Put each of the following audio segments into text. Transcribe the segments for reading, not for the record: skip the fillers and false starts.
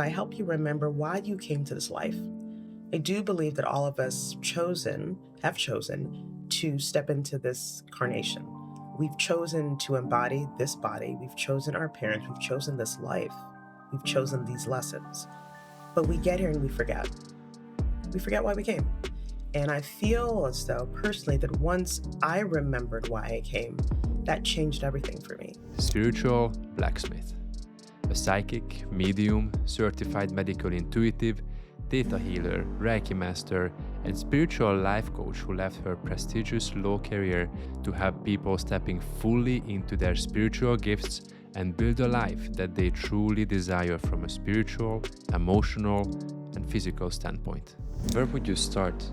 I help you remember why you came to this life. I do believe that all of us have chosen to step into this carnation. We've chosen to embody this body. We've chosen our parents. We've chosen this life. We've chosen these lessons. But we get here and we forget. We forget why we came. And I feel as though personally that once I remembered why I came, that changed everything for me. Spiritual Blacksmith, a psychic, medium, certified medical intuitive, theta healer, Reiki master, and spiritual life coach who left her prestigious law career to help people stepping fully into their spiritual gifts and build a life that they truly desire from a spiritual, emotional, and physical standpoint. Where would you start?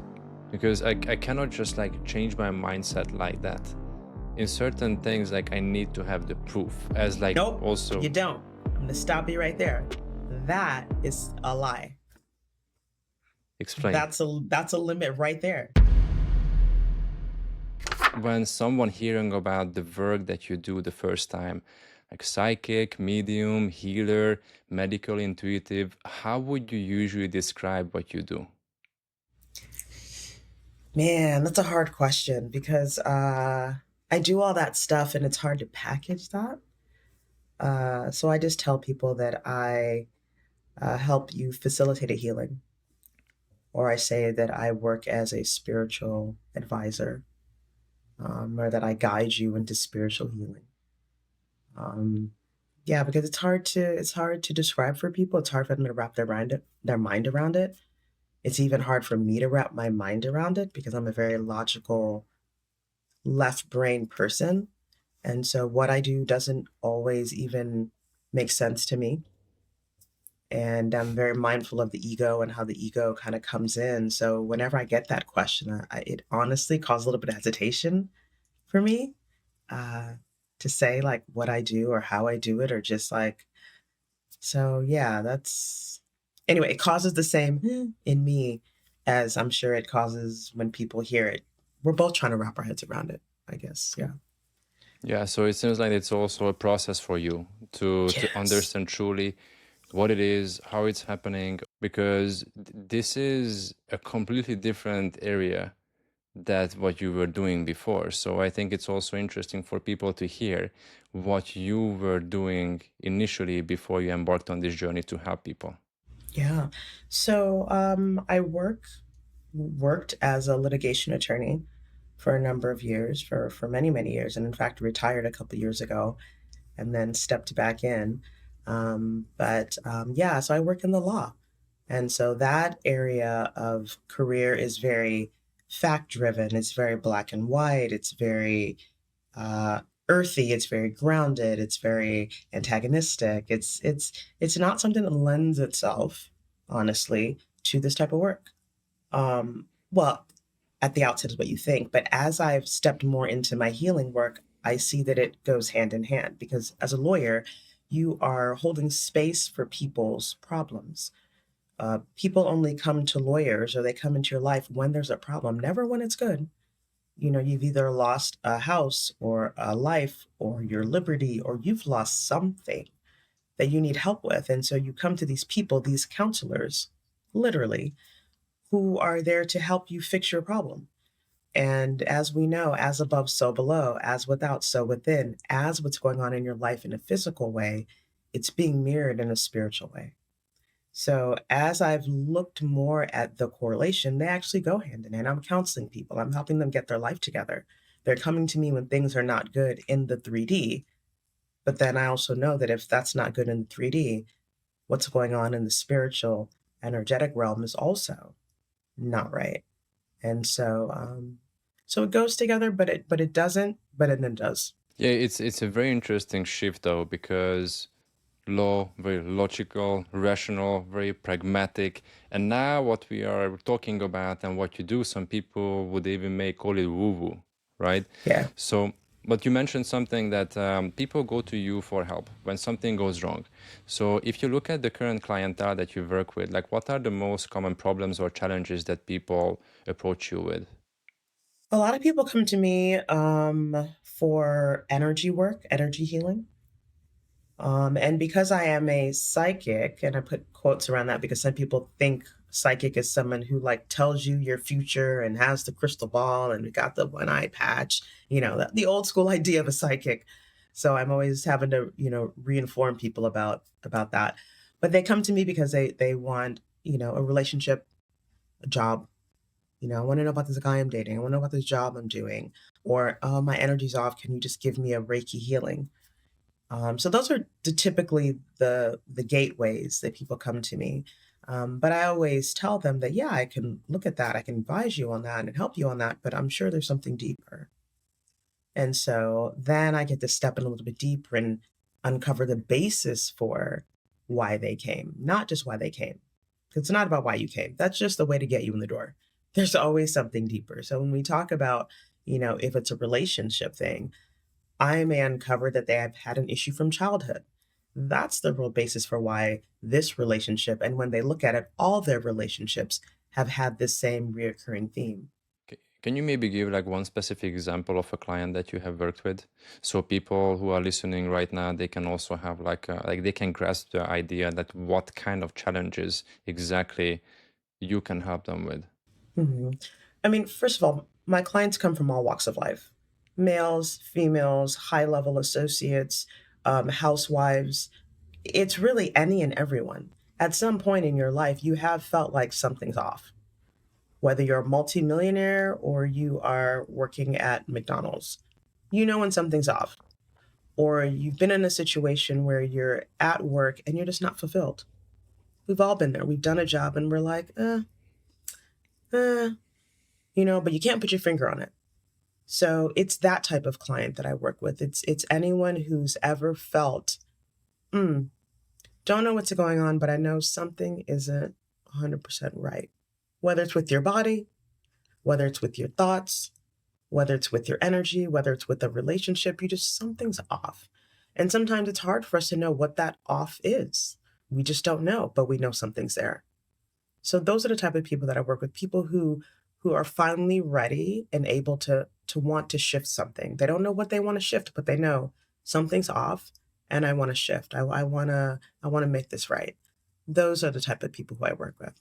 Because I cannot just change my mindset like that. In certain things, I need to have the proof as Nope, also. you don't. I'm going to stop you right there. That is a lie. Explain. That's a limit right there. When someone hearing about the work that you do the first time, like psychic, medium, healer, medical intuitive, how would you usually describe what you do? Man, that's a hard question because I do all that stuff and it's hard to package that. So I just tell people that I help you facilitate a healing, or I say that I work as a spiritual advisor, or that I guide you into spiritual healing. Yeah, because it's hard to describe for people. It's hard for them to wrap their mind around it. It's even hard for me to wrap my mind around it because I'm a very logical left brain person. And so what I do doesn't always even make sense to me. And I'm very mindful of the ego and how the ego kind of comes in. So whenever I get that question, it honestly causes a little bit of hesitation for me uh, to say what I do or how I do it, or just so yeah, anyway, it causes the same in me as I'm sure it causes when people hear it. We're both trying to wrap our heads around it, I guess. Yeah. Yeah, so it seems like it's also a process for you to Yes. understand truly what it is, how it's happening, because this is a completely different area that what you were doing before. So I think it's also interesting for people to hear what you were doing initially before you embarked on this journey to help people. Yeah. So I worked as a litigation attorney for a number of years, for many, many years, and in fact retired a couple years ago and then stepped back in. Yeah, so I work in the law. And so that area of career is very fact driven. It's very black and white. It's very uh, earthy. It's very grounded. It's very antagonistic. It's not something that lends itself, honestly, to this type of work. Well, at the outset is what you think, but as I've stepped more into my healing work, I see that it goes hand in hand because as a lawyer, you are holding space for people's problems. People only come to lawyers or they come into your life when there's a problem, never when it's good. You've either lost a house or a life or your liberty, or you've lost something that you need help with. And so you come to these people, these counselors, literally, who are there to help you fix your problem. And as we know, as above, so below, as without, so within, as what's going on in your life in a physical way, it's being mirrored in a spiritual way. So as I've looked more at the correlation, they actually go hand in hand. I'm counseling people. I'm helping them get their life together. They're coming to me when things are not good in the 3D. But then I also know that if that's not good in the 3D, what's going on in the spiritual, energetic realm is also not right. And so it goes together, but it doesn't, but it then does. Yeah, it's a very interesting shift though, because law, very logical, rational, very pragmatic. And now what we are talking about and what you do, some people would even may call it woo-woo, right? Yeah. So, but you mentioned something that people go to you for help when something goes wrong. So if you look at the current clientele that you work with, what are the most common problems or challenges that people approach you with? A lot of people come to me for energy work, energy healing. And because I am a psychic, and I put quotes around that because some people think psychic is someone who like tells you your future and has the crystal ball and got the one eye patch, the old school idea of a psychic. So I'm always having to, reinform people about that. But they come to me because they want, a relationship, a job. I want to know about this guy I'm dating. I want to know about this job I'm doing. Or, oh, my energy's off. Can you just give me a Reiki healing? So those are typically the gateways that people come to me. But I always tell them that, yeah, I can look at that. I can advise you on that and help you on that, but I'm sure there's something deeper. And so then I get to step in a little bit deeper and uncover the basis for why they came, not just why they came. It's not about why you came. That's just the way to get you in the door. There's always something deeper. So when we talk about, if it's a relationship thing, I may uncover that they have had an issue from childhood. That's the real basis for why this relationship, and when they look at it, all their relationships have had this same reoccurring theme. Can you maybe give like one specific example of a client that you have worked with? So people who are listening right now, they can also have like they can grasp the idea that what kind of challenges exactly you can help them with. hmm I mean, first of all, my clients come from all walks of life: males, females, high level associates, housewives. It's really any and everyone. At some point in your life, you have felt like something's off, whether you're a multimillionaire or you are working at McDonald's. You know when something's off, or you've been in a situation where you're at work and you're just not fulfilled. We've all been there. We've done a job and we're like, eh, but you can't put your finger on it. So it's that type of client that I work with. It's anyone who's ever felt, mm, don't know what's going on, but I know something isn't 100% right. Whether it's with your body, whether it's with your thoughts, whether it's with your energy, whether it's with a relationship, something's off. And sometimes it's hard for us to know what that off is. We just don't know, but we know something's there. So those are the type of people that I work with, people who are finally ready and able to want to shift something. They don't know what they want to shift, but they know something's off and I want to shift. I want to make this right. Those are the type of people who I work with.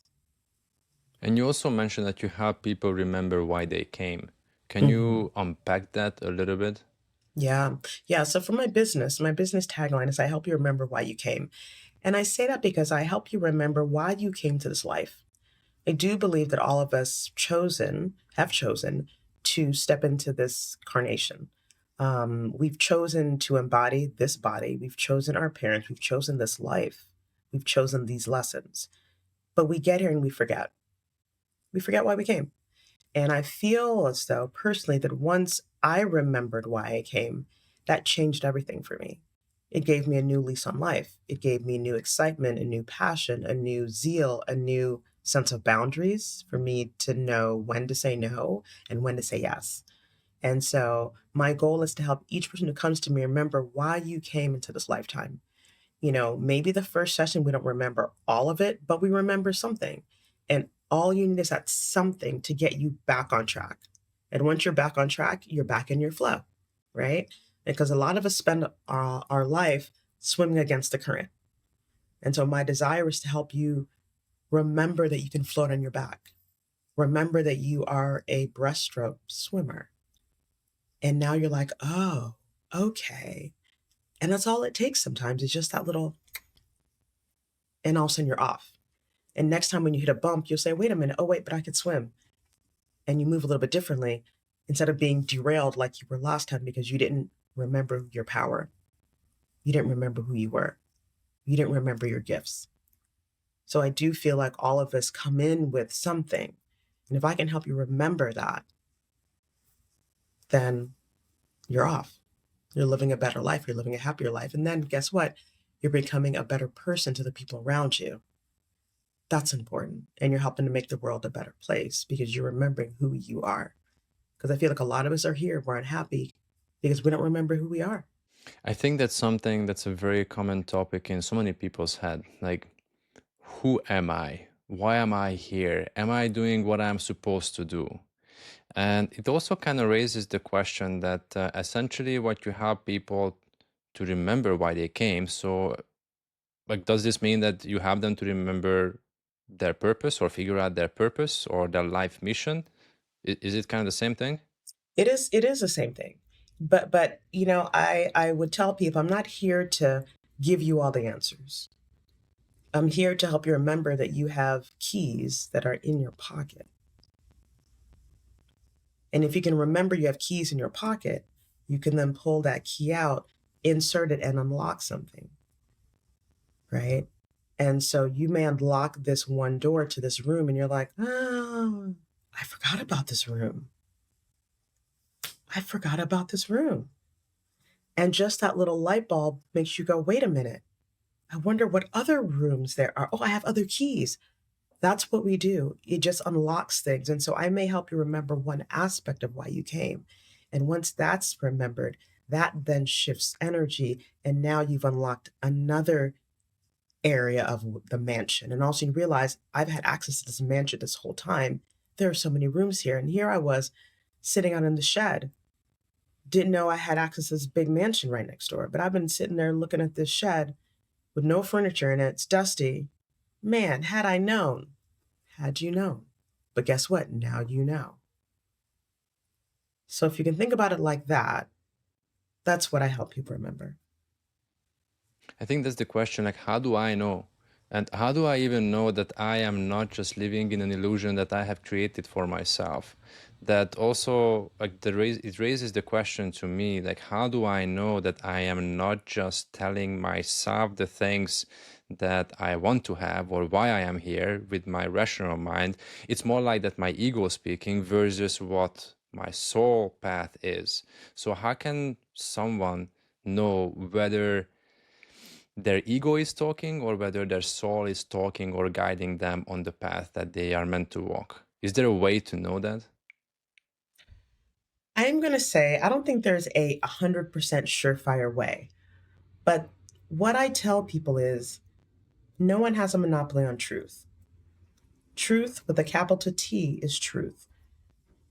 And you also mentioned that you help people remember why they came. Can hmm you unpack that a little bit? Yeah. Yeah. So for my business tagline is I help you remember why you came. And I say that because I help you remember why you came to this life. I do believe that all of us have chosen to step into this carnation. We've chosen to embody this body. We've chosen our parents. We've chosen this life. We've chosen these lessons. But we get here and we forget. We forget why we came. And I feel as though personally that once I remembered why I came, that changed everything for me. It gave me a new lease on life. It gave me new excitement, a new passion, a new zeal, a new sense of boundaries for me to know when to say no and when to say yes. And so my goal is to help each person who comes to me remember why you came into this lifetime. Maybe the first session, we don't remember all of it, but we remember something. And all you need is that something to get you back on track. And once you're back on track, you're back in your flow, right? Because a lot of us spend our life swimming against the current. And so my desire is to help you remember that you can float on your back. Remember that you are a breaststroke swimmer. And now you're like, oh, okay. And that's all it takes sometimes is just that little, and all of a sudden you're off. And next time when you hit a bump, you'll say, wait a minute, oh, wait, but I could swim. And you move a little bit differently instead of being derailed like you were last time because you didn't remember your power. You didn't remember who you were. You didn't remember your gifts. So I do feel like all of us come in with something. And if I can help you remember that, then you're off. You're living a better life. You're living a happier life. And then guess what? You're becoming a better person to the people around you. That's important. And you're helping to make the world a better place because you're remembering who you are. Because I feel like a lot of us are here, we're unhappy because we don't remember who we are. I think that's something that's a very common topic in so many people's head. Like, who am I? Why am I here? Am I doing what I'm supposed to do? And it also kind of raises the question that essentially what you help people to remember why they came. So, like, does this mean that you have them to remember their purpose or figure out their purpose or their life mission? Is it kind of the same thing? It is the same thing. But I would tell people I'm not here to give you all the answers. I'm here to help you remember that you have keys that are in your pocket. And if you can remember you have keys in your pocket, you can then pull that key out, insert it, and unlock something, right? And so you may unlock this one door to this room, and you're like, oh, I forgot about this room. I forgot about this room. And just that little light bulb makes you go, wait a minute. I wonder what other rooms there are. Oh, I have other keys. That's what we do. It just unlocks things. And so I may help you remember one aspect of why you came. And once that's remembered, that then shifts energy. And now you've unlocked another area of the mansion. And also you realize I've had access to this mansion this whole time. There are so many rooms here. And here I was sitting out in the shed. Didn't know I had access to this big mansion right next door. But I've been sitting there looking at this shed with no furniture in it. It's dusty. Man, had I known, had you known. But guess what? Now you know. So if you can think about it like that, that's what I help people remember. I think that's the question, like, how do I know? And how do I even know that I am not just living in an illusion that I have created for myself? That also, like, it raises the question to me, like, how do I know that I am not just telling myself the things that I want to have or why I am here with my rational mind? It's more like that my ego speaking versus what my soul path is. So how can someone know whether their ego is talking or whether their soul is talking or guiding them on the path that they are meant to walk? Is there a way to know that? I'm going to say I don't think there's a 100% surefire way. But what I tell people is no one has a monopoly on truth. Truth with a capital T is truth.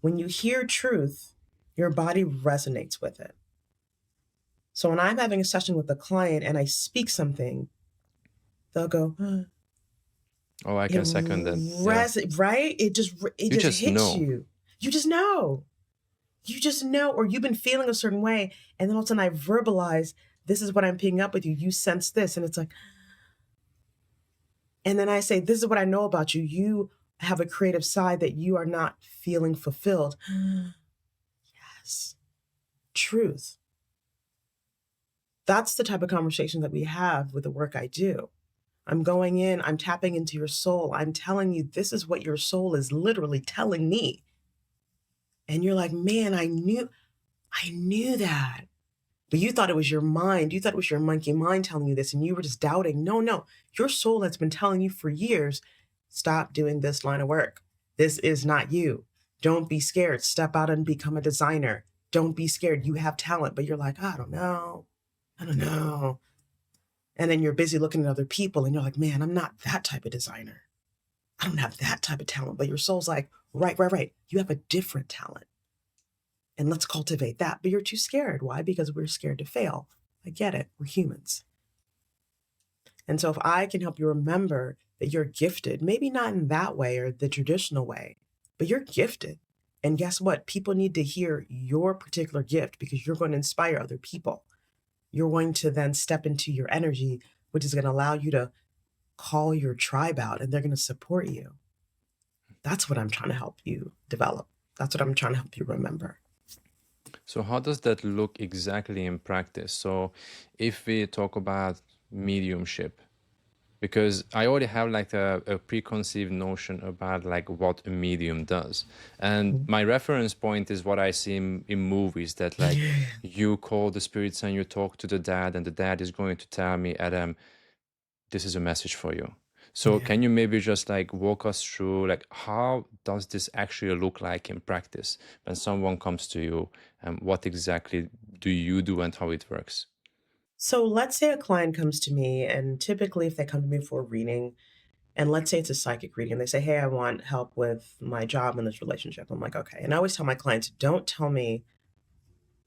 When you hear truth, your body resonates with it. So when I'm having a session with a client and I speak something, they'll go, Oh, I it can second that. Yeah. right? It You just just hits know. you. You just know. You just know, or you've been feeling a certain way, and then all of a sudden I verbalize, this is what I'm picking up with you. You sense this, and it's like, and then I say, this is what I know about you. You have a creative side that you are not feeling fulfilled. Yes, truth. That's the type of conversation that we have with the work I do. I'm going in, I'm tapping into your soul. I'm telling you, this is what your soul is literally telling me. And you're like, man, I knew that. But you thought it was your mind. You thought it was your monkey mind telling you this, and you were just doubting. No. Your soul has been telling you for years, stop doing this line of work. This is not you. Don't be scared. Step out and become a designer. Don't be scared. You have talent, but you're like, I don't know. And then you're busy looking at other people, and you're like, man, I'm not that type of designer. I don't have that type of talent. But your soul's like, right. You have a different talent. And let's cultivate that. But you're too scared. Why? Because we're scared to fail. I get it. We're humans. And so if I can help you remember that you're gifted, maybe not in that way or the traditional way, but you're gifted. And guess what? People need to hear your particular gift because you're going to inspire other people. You're going to then step into your energy, which is going to allow you to call your tribe out, and they're going to support you. That's what I'm trying to help you develop. That's what I'm trying to help you remember. So how does that look exactly in practice? So if we talk about mediumship, because I already have like a preconceived notion about like what a medium does. And my reference point is what I see in movies that like you call the spirits and you talk to the dad and the dad is going to tell me, Adam, this is a message for you. So Yeah. can you maybe just like walk us through like how does this actually look like in practice when someone comes to you and what exactly do you do and how it works? So let's say a client comes to me, and typically if they come to me for a reading, and let's say it's a psychic reading, they say, hey, I want help with my job in this relationship. I'm like, okay. And I always tell my clients, don't tell me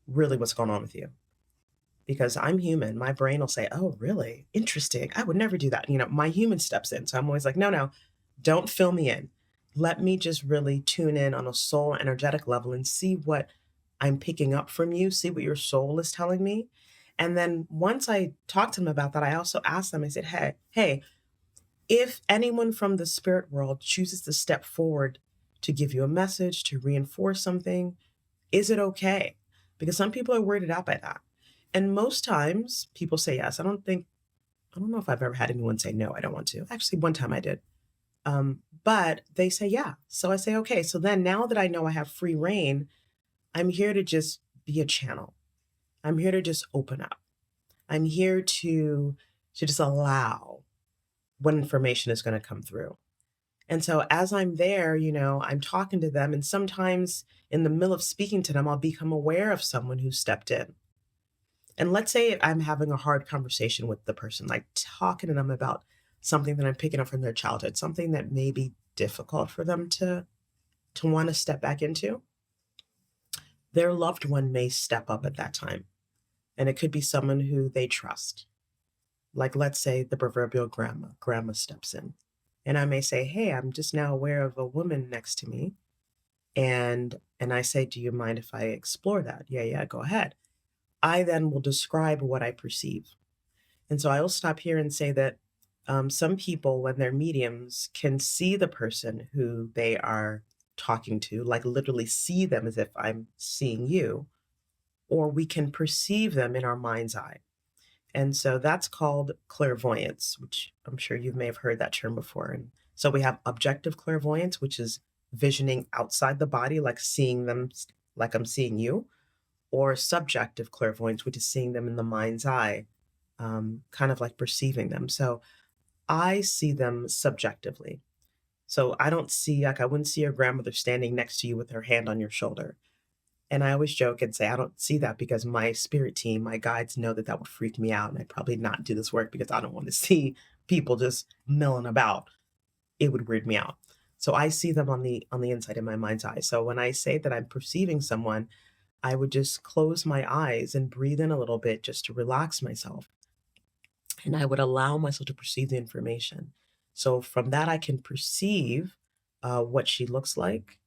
really what's going on with you. because I'm human. My brain will say, oh, really? Interesting. I would never do that. My human steps in. So I'm always like, no, no, don't fill me in. Let me just really tune in on a soul energetic level and see what I'm picking up from you, see what your soul is telling me. And then once I talk to them about that, I also ask them, I said, hey, if anyone from the spirit world chooses to step forward to give you a message, to reinforce something, is it okay? Because some people are weirded out by that. And most times people say yes. I don't know if I've ever had anyone say no, I don't want to. Actually, one time I did. But they say yeah. So I say, okay. So then now that I know I have free reign, I'm here to just be a channel. I'm here to just open up. I'm here to just allow what information is going to come through. And so as I'm there, I'm talking to them. And sometimes in the middle of speaking to them, I'll become aware of someone who stepped in. And let's say I'm having a hard conversation with the person, like talking to them about something that I'm picking up from their childhood, something that may be difficult for them to want to step back into. Their loved one may step up at that time. And it could be someone who they trust. Like, let's say the proverbial grandma. Grandma steps in. And I may say, hey, I'm just now aware of a woman next to me. And I say, do you mind if I explore that? Yeah, go ahead. I then will describe what I perceive. And so I will stop here and say that some people, when they're mediums, can see the person who they are talking to, like literally see them as if I'm seeing you, or we can perceive them in our mind's eye. And so that's called clairvoyance, which I'm sure you may have heard that term before. And so we have objective clairvoyance, which is visioning outside the body, like seeing them like I'm seeing you, or subjective clairvoyance, which is seeing them in the mind's eye, kind of like perceiving them. So I see them subjectively. So I don't see, like, I wouldn't see your grandmother standing next to you with her hand on your shoulder. And I always joke and say, I don't see that because my spirit team, my guides know that that would freak me out. And I'd probably not do this work because I don't want to see people just milling about. It would weird me out. So I see them on the inside in my mind's eye. So when I say that I'm perceiving someone, I would just close my eyes and breathe in a little bit just to relax myself. And I would allow myself to perceive the information. So from that, I can perceive what she looks like.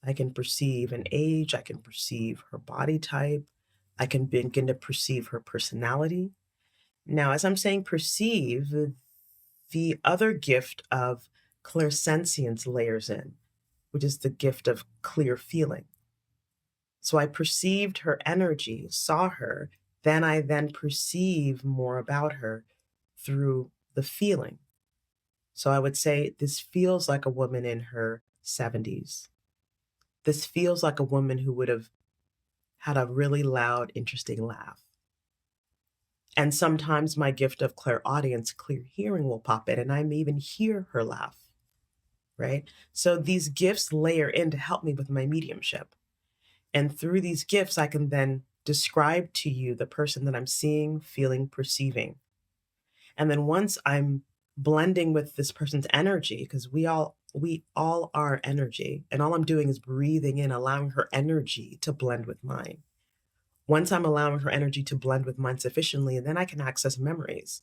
I can perceive an age. I can perceive her body type. I can begin to perceive her personality. Now, as I'm saying perceive, the other gift of clairsentience layers in, which is the gift of clear feeling. So I perceived her energy, saw her, then I perceive more about her through the feeling. So I would say this feels like a woman in her 70s. This feels like a woman who would have had a really loud, interesting laugh. And sometimes my gift of clairaudience, clear hearing will pop in, and I may even hear her laugh, right? So these gifts layer in to help me with my mediumship. And through these gifts, I can then describe to you the person that I'm seeing, feeling, perceiving. And then once I'm blending with this person's energy, because we all are energy, and all I'm doing is breathing in, allowing her energy to blend with mine. Once I'm allowing her energy to blend with mine sufficiently, then I can access memories.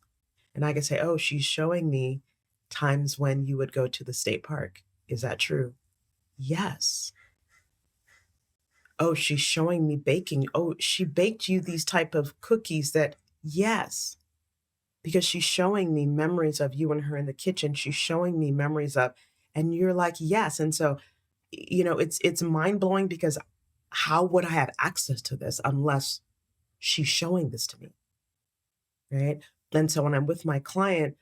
And I can say, oh, she's showing me times when you would go to the state park. Is that true? Yes. Oh, she's showing me baking. Oh, she baked you these type of cookies that, yes, because she's showing me memories of you and her in the kitchen. She's showing me memories of, and you're like, yes. And so, it's mind blowing because how would I have access to this unless she's showing this to me? Right. And so when I'm with my client,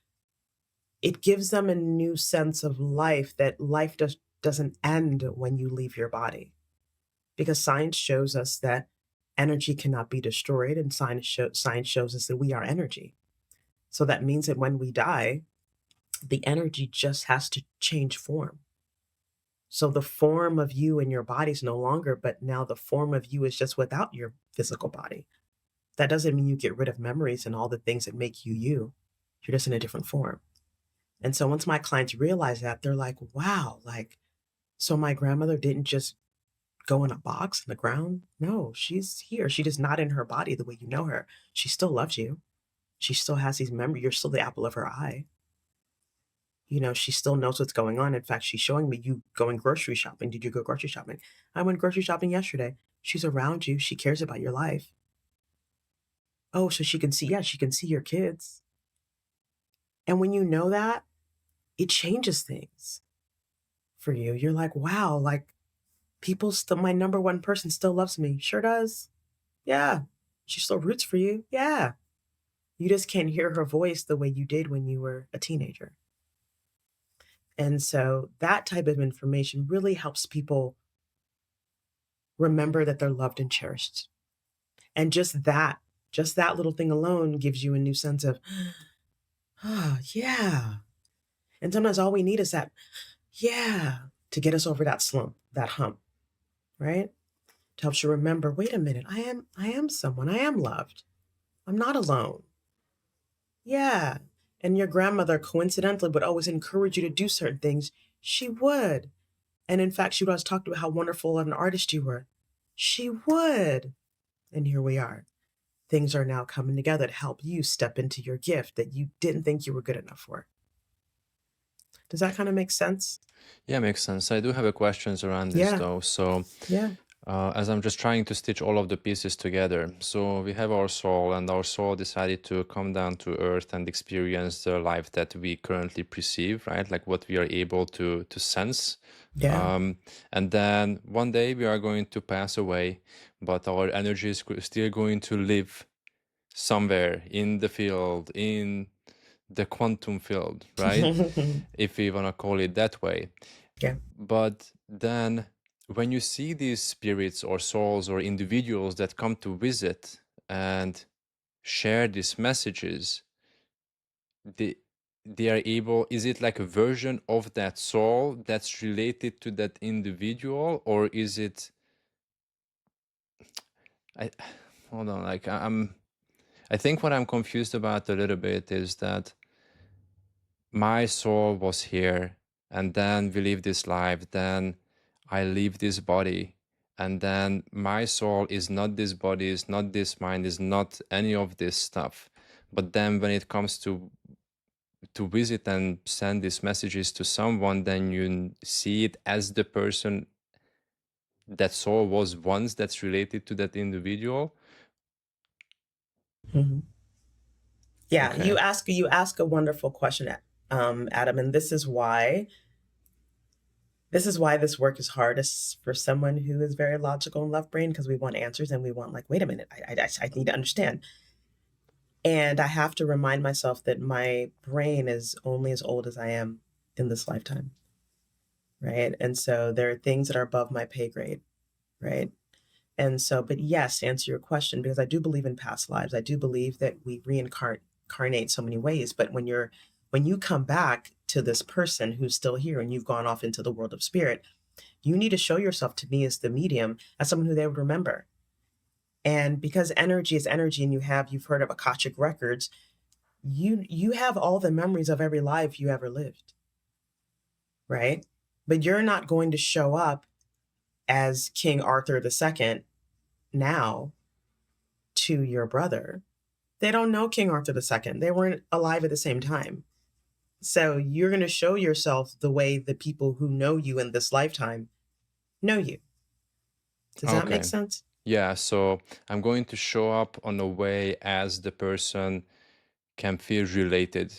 it gives them a new sense of life, that life doesn't end when you leave your body. Because science shows us that energy cannot be destroyed, and science shows us that we are energy. So that means that when we die, the energy just has to change form. So the form of you in your body is no longer, but now the form of you is just without your physical body. That doesn't mean you get rid of memories and all the things that make you you. You're just in a different form. And so once my clients realize that, they're like, wow, like, so my grandmother didn't just go in a box in the ground. No, she's here. She is not in her body the way you know her. She still loves you. She still has these memories. You're still the apple of her eye. You know, she still knows what's going on. In fact, she's showing me you going grocery shopping. Did you go grocery shopping? I went grocery shopping yesterday. She's around you. She cares about your life. Oh, so she can see, yeah, she can see your kids. And when you know that, it changes things for you. You're like, wow, like people still, my number one person still loves me. Sure does. Yeah. She still roots for you. Yeah. You just can't hear her voice the way you did when you were a teenager. And so that type of information really helps people remember that they're loved and cherished. And just that little thing alone gives you a new sense of, oh, yeah. And sometimes all we need is that, yeah, to get us over that slump, that hump, right? To help you remember, wait a minute, I am someone, I am loved. I'm not alone. Yeah. And your grandmother coincidentally would always encourage you to do certain things. She would. And in fact, she would always talk about how wonderful of an artist you were. She would. And here we are. Things are now coming together to help you step into your gift that you didn't think you were good enough for. Does that kind of make sense? Yeah, makes sense. I do have a questions around this Yeah. though. So Yeah. as I'm just trying to stitch all of the pieces together. So we have our soul, and our soul decided to come down to earth and experience the life that we currently perceive, right? Like what we are able to sense. Yeah. And then one day we are going to pass away, but our energy is still going to live somewhere in the field, in the quantum field, right? If we want to call it that way. Yeah. But then when you see these spirits or souls or individuals that come to visit and share these messages, they are able, is it like a version of that soul that's related to that individual, or is it, I hold on, like I think what I'm confused about a little bit is that my soul was here, and then we live this life, then I leave this body, and then my soul is not this body, is not this mind, is not any of this stuff. But then when it comes to visit and send these messages to someone, then you see it as the person that soul was once that's related to that individual. Mhm. Yeah. Okay. You ask a wonderful question, Adam, and this is why this work is hardest for someone who is very logical and left brain, because we want answers and we want, like, wait a minute, I need to understand. And I have to remind myself that my brain is only as old as I am in this lifetime, right? And so there are things that are above my pay grade, right? And so, but yes, to answer your question, because I do believe in past lives, I do believe that we reincarnate so many ways. But when you come back to this person who's still here and you've gone off into the world of spirit, you need to show yourself to me as the medium, as someone who they would remember. And because energy is energy, and you've heard of Akashic records, you have all the memories of every life you ever lived, right? But you're not going to show up as King Arthur II now to your brother. They don't know King Arthur II. They weren't alive at the same time. So you're going to show yourself the way the people who know you in this lifetime know you. Does that make Okay. sense? Yeah, so I'm going to show up on a way as the person can feel related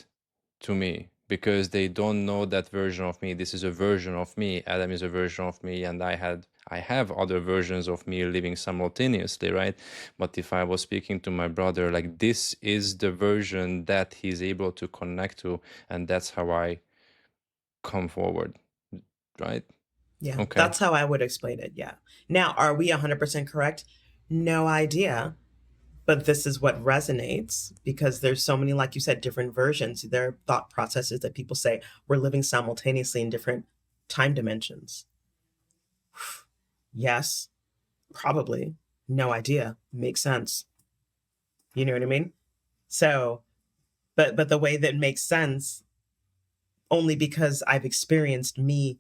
to me, because they don't know that version of me. This is a version of me. Adam is a version of me, and I have other versions of me living simultaneously, right? But if I was speaking to my brother, like, this is the version that he's able to connect to, and that's how I come forward, right? Yeah, Okay. that's how I would explain it. Yeah. Now, are we 100% correct? No idea. But this is what resonates, because there's so many, like you said, different versions. There are thought processes that people say we're living simultaneously in different time dimensions. Yes, probably. No idea. Makes sense. You know what I mean? So, but the way that makes sense, only because I've experienced me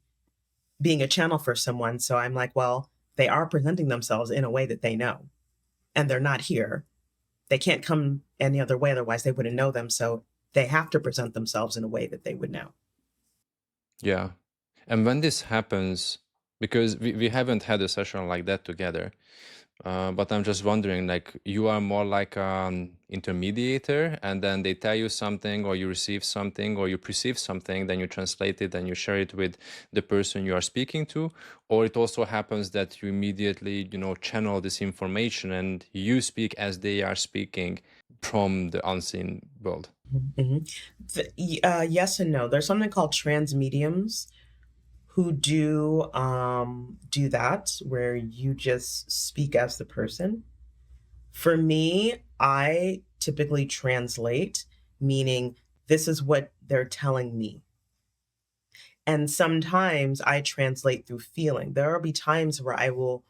being a channel for someone. So I'm like, well, They are presenting themselves in a way that they know, and they're not here. They can't come any other way, otherwise they wouldn't know them. So they have to present themselves in a way that they would know. Yeah. And when this happens, because we haven't had a session like that together, but I'm just wondering, like, you are more like an intermediator, and then they tell you something, or you receive something, or you perceive something, then you translate it and you share it with the person you are speaking to, or it also happens that you immediately, channel this information and you speak as they are speaking from the unseen world. Mm-hmm. Yes and no. There's something called trans mediums who do that, where you just speak as the person. For me, I typically translate, meaning this is what they're telling me. And sometimes I translate through feeling. There will be times where I will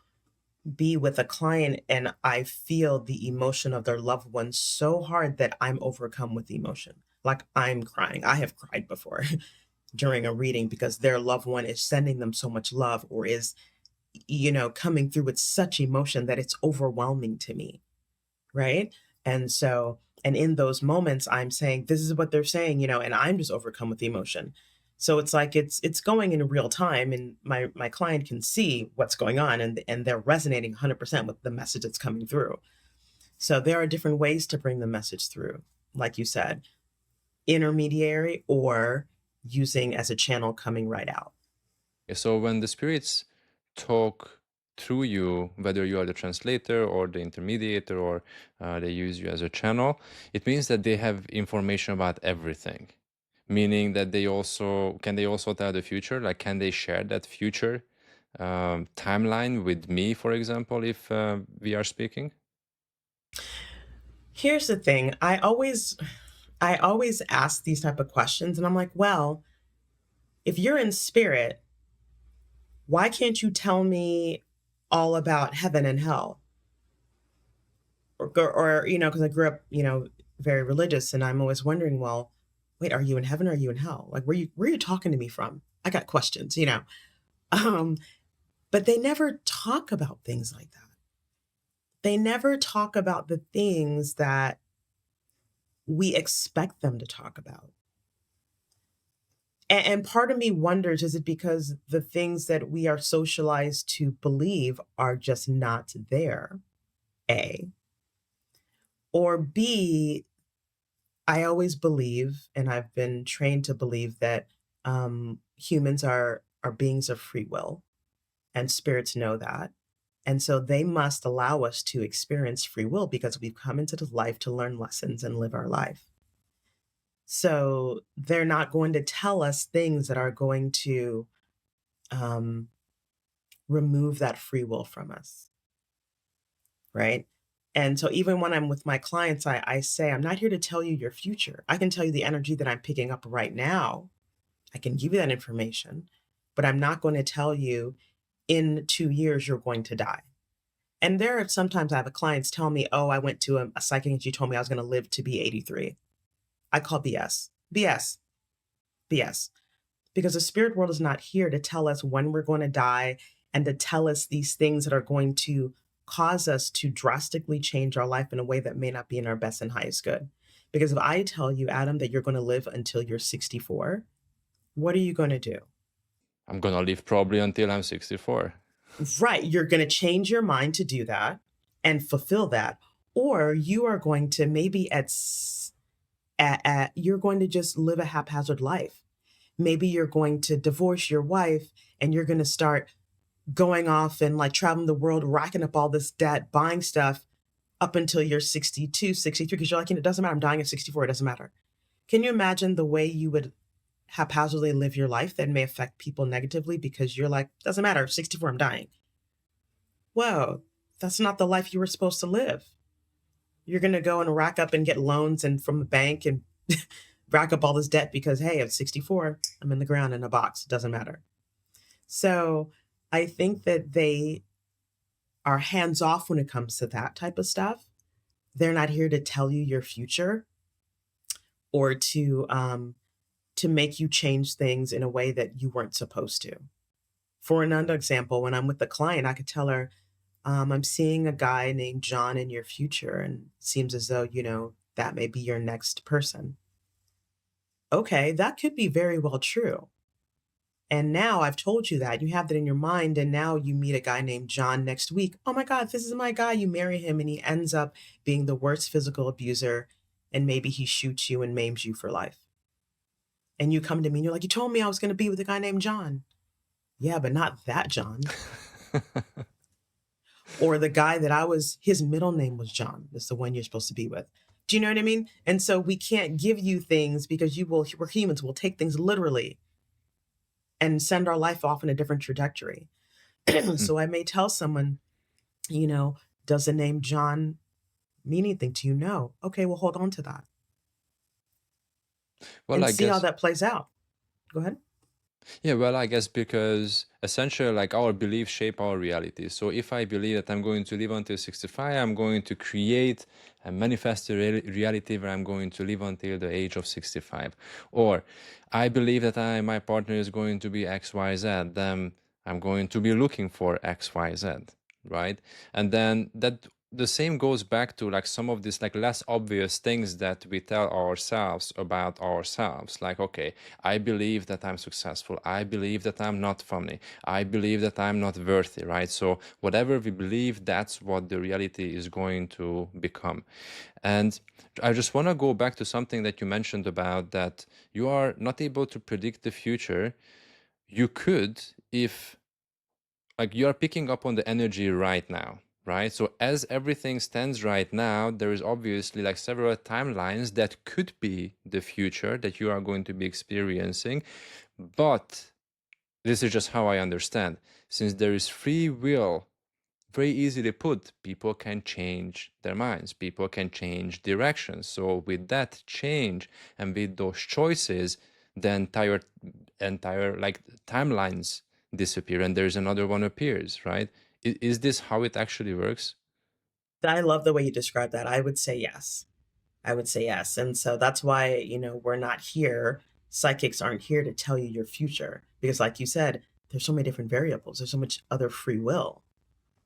be with a client and I feel the emotion of their loved one so hard that I'm overcome with emotion. Like I'm crying. I have cried before during a reading because their loved one is sending them so much love, or is, coming through with such emotion that it's overwhelming to me. Right. And so, and in those moments, I'm saying, this is what they're saying, and I'm just overcome with emotion. So it's like it's going in real time, and my client can see what's going on, and they're resonating 100% with the message that's coming through. So there are different ways to bring the message through, like you said, intermediary or using as a channel coming right out. So when the spirits talk through you, whether you are the translator or the intermediator, or they use you as a channel, it means that they have information about everything. Meaning that they also tell the future? Like, can they share that future timeline with me, for example, if we are speaking? Here's the thing. I always ask these type of questions, and I'm like, well, if you're in spirit, why can't you tell me all about heaven and hell? Or because I grew up, very religious, and I'm always wondering, well, wait, are you in heaven or are you in hell? Like, where are you talking to me from? I got questions. Um, but they never talk about things like that. They never talk about the things that we expect them to talk about. And part of me wonders, is it because the things that we are socialized to believe are just not there? A. Or B, I always believe, and I've been trained to believe, that humans are beings of free will, and spirits know that. And so they must allow us to experience free will because we've come into this life to learn lessons and live our life. So they're not going to tell us things that are going to um, remove that free will from us, right? And so even when I'm with my clients, I say, I'm not here to tell you your future. I can tell you the energy that I'm picking up right now. I can give you that information, but I'm not going to tell you in 2 years you're going to die. And there are sometimes I have clients tell me, oh, I went to a psychic and she told me I was going to live to be 83. I call BS. BS. BS. Because the spirit world is not here to tell us when we're going to die and to tell us these things that are going to cause us to drastically change our life in a way that may not be in our best and highest good. Because if I tell you, Adam, that you're going to live until you're 64, what are you going to do? I'm gonna live probably until I'm 64. Right. You're going to change your mind to do that and fulfill that. Or you are going to maybe you're going to just live a haphazard life. Maybe you're going to divorce your wife and you're going to start going off and like traveling the world, racking up all this debt, buying stuff up until you're 62, 63, because you're like, it doesn't matter. I'm dying at 64. It doesn't matter. Can you imagine the way you would haphazardly live your life that may affect people negatively because you're like, doesn't matter. 64, I'm dying. Whoa, that's not the life you were supposed to live. You're going to go and rack up and get loans and from the bank and rack up all this debt because, hey, at 64, I'm in the ground in a box. It doesn't matter. So I think that they are hands off when it comes to that type of stuff. They're not here to tell you your future or to make you change things in a way that you weren't supposed to. For another example, when I'm with the client, I could tell her, I'm seeing a guy named John in your future, and it seems as though, that may be your next person. Okay, that could be very well true. And now I've told you that, you have that in your mind, and now you meet a guy named John next week. Oh my God, this is my guy. You marry him, and he ends up being the worst physical abuser, and maybe he shoots you and maims you for life. And you come to me and you're like, you told me I was going to be with a guy named John. Yeah, but not that John. Or the guy that his middle name was John. That's the one you're supposed to be with. Do you know what I mean? And so we can't give you things because we're humans. We'll take things literally and send our life off in a different trajectory. So I may tell someone, you know, does the name John mean anything to you? No. Okay, well, hold on to that Well, and I see how guess. that plays out. Go ahead. Yeah, well, I guess because essentially, like our beliefs shape our reality. So if I believe that I'm going to live until 65, I'm going to create and manifest a reality where I'm going to live until the age of 65. Or I believe that my partner is going to be X, Y, Z, then I'm going to be looking for X, Y, Z, right? And then that the same goes back to like some of these like less obvious things that we tell ourselves about ourselves, like, okay, I believe that I'm successful, I believe that I'm not funny, I believe that I'm not worthy, right? So whatever we believe, that's what the reality is going to become. And I just want to go back to something that you mentioned about that you are not able to predict the future. You could, if like you are picking up on the energy right now, right? So as everything stands right now, there is obviously like several timelines that could be the future that you are going to be experiencing. But this is just how I understand. Since there is free will, very easily put, people can change their minds, people can change directions. So with that change and with those choices, the entire like timelines disappear and there's another one appears, right? Is this how it actually works? I love the way you describe that. I would say yes. I would say yes. And so that's why, we're not here. Psychics aren't here to tell you your future because, like you said, there's so many different variables. There's so much other free will.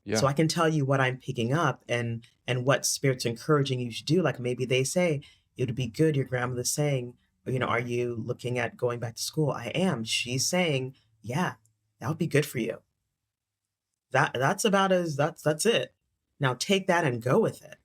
So Yeah. I can tell you what I'm picking up and what spirit's encouraging you to do. Like maybe they say it would be good. Your grandmother's saying, are you looking at going back to school? I am. She's saying, yeah, that would be good for you. That's it. Now take that and go with it.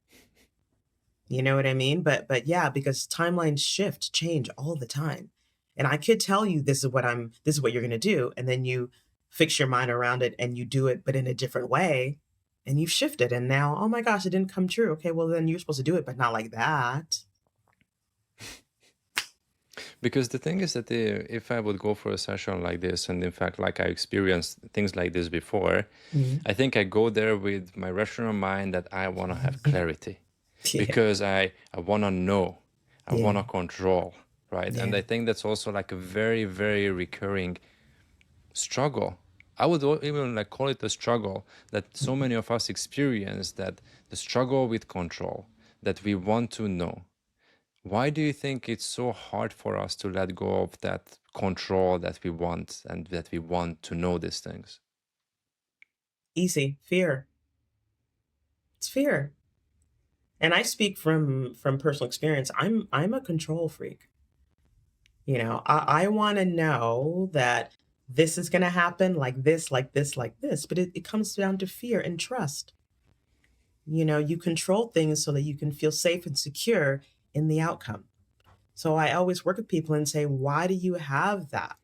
You know what I mean? But yeah, because timelines shift, change all the time. And I could tell you this is what you're gonna do, and then you fix your mind around it and you do it, but in a different way, and you've shifted. And now, oh my gosh, it didn't come true. Okay, well then you're supposed to do it, but not like that. Because the thing is that if I would go for a session like this, and in fact, like I experienced things like this before, Mhm. I think I go there with my rational mind that I want to have clarity Yeah, because I want to know, I want yeah, to control, right? And yeah. I think that's also like a very, very recurring struggle. I would even like call it a struggle that so many of us experience, that the struggle with control, that we want to know. Why do you think it's so hard for us to let go of that control that we want and that we want to know these things? Easy. Fear. It's fear. And I speak from personal experience. I'm a control freak. I want to know that this is going to happen like this, like this, like this. But it comes down to fear and trust. You control things so that you can feel safe and secure in the outcome. So I always work with people and say, why do you have that?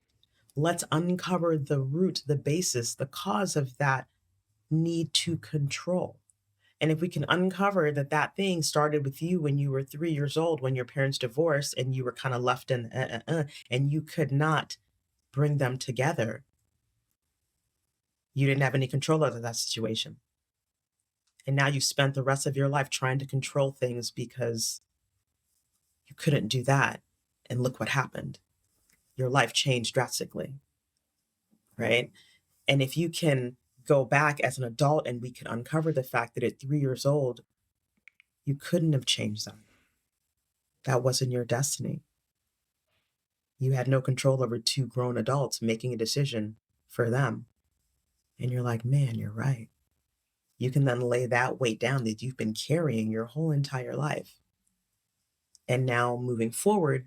Let's uncover the root, the basis, the cause of that need to control. And if we can uncover that that thing started with you when you were 3 years old, when your parents divorced and you were kind of left in, and you could not bring them together. You didn't have any control over that situation. And now you spent the rest of your life trying to control things because you couldn't do that. And look what happened. Your life changed drastically, right? And if you can go back as an adult and we can uncover the fact that at 3 years old, you couldn't have changed that. That wasn't your destiny. You had no control over two grown adults making a decision for them. And you're like, man, you're right. You can then lay that weight down that you've been carrying your whole entire life. And now moving forward,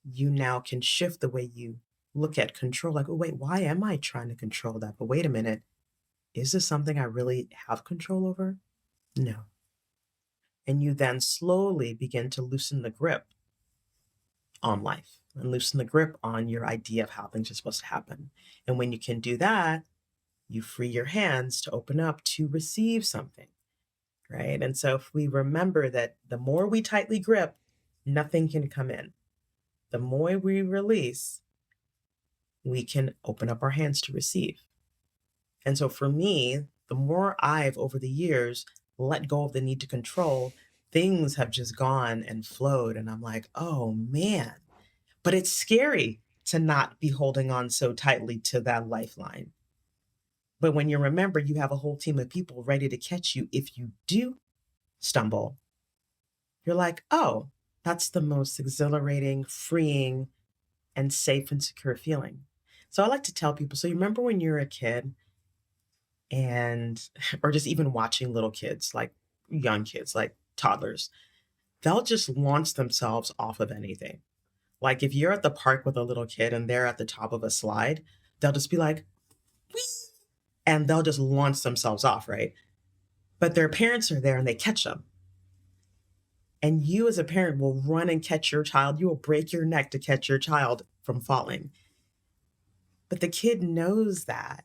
you now can shift the way you look at control. Like, oh, wait, why am I trying to control that? But wait a minute, is this something I really have control over? No. And you then slowly begin to loosen the grip on life and loosen the grip on your idea of how things are supposed to happen. And when you can do that, you free your hands to open up to receive something, right? And so if we remember that the more we tightly grip, nothing can come in. The more we release, we can open up our hands to receive. And so for me, the more I've over the years let go of the need to control, things have just gone and flowed. And I'm like, oh man, but it's scary to not be holding on so tightly to that lifeline. But when you remember you have a whole team of people ready to catch you if you do stumble, you're like, oh, that's the most exhilarating, freeing, and safe and secure feeling. So I like to tell people, so you remember when you were a kid and, or just even watching little kids, like young kids, like toddlers, they'll just launch themselves off of anything. Like if you're at the park with a little kid and they're at the top of a slide, they'll just be like, whee! And they'll just launch themselves off, right? But their parents are there and they catch them. And you as a parent will run and catch your child. You will break your neck to catch your child from falling. But the kid knows that.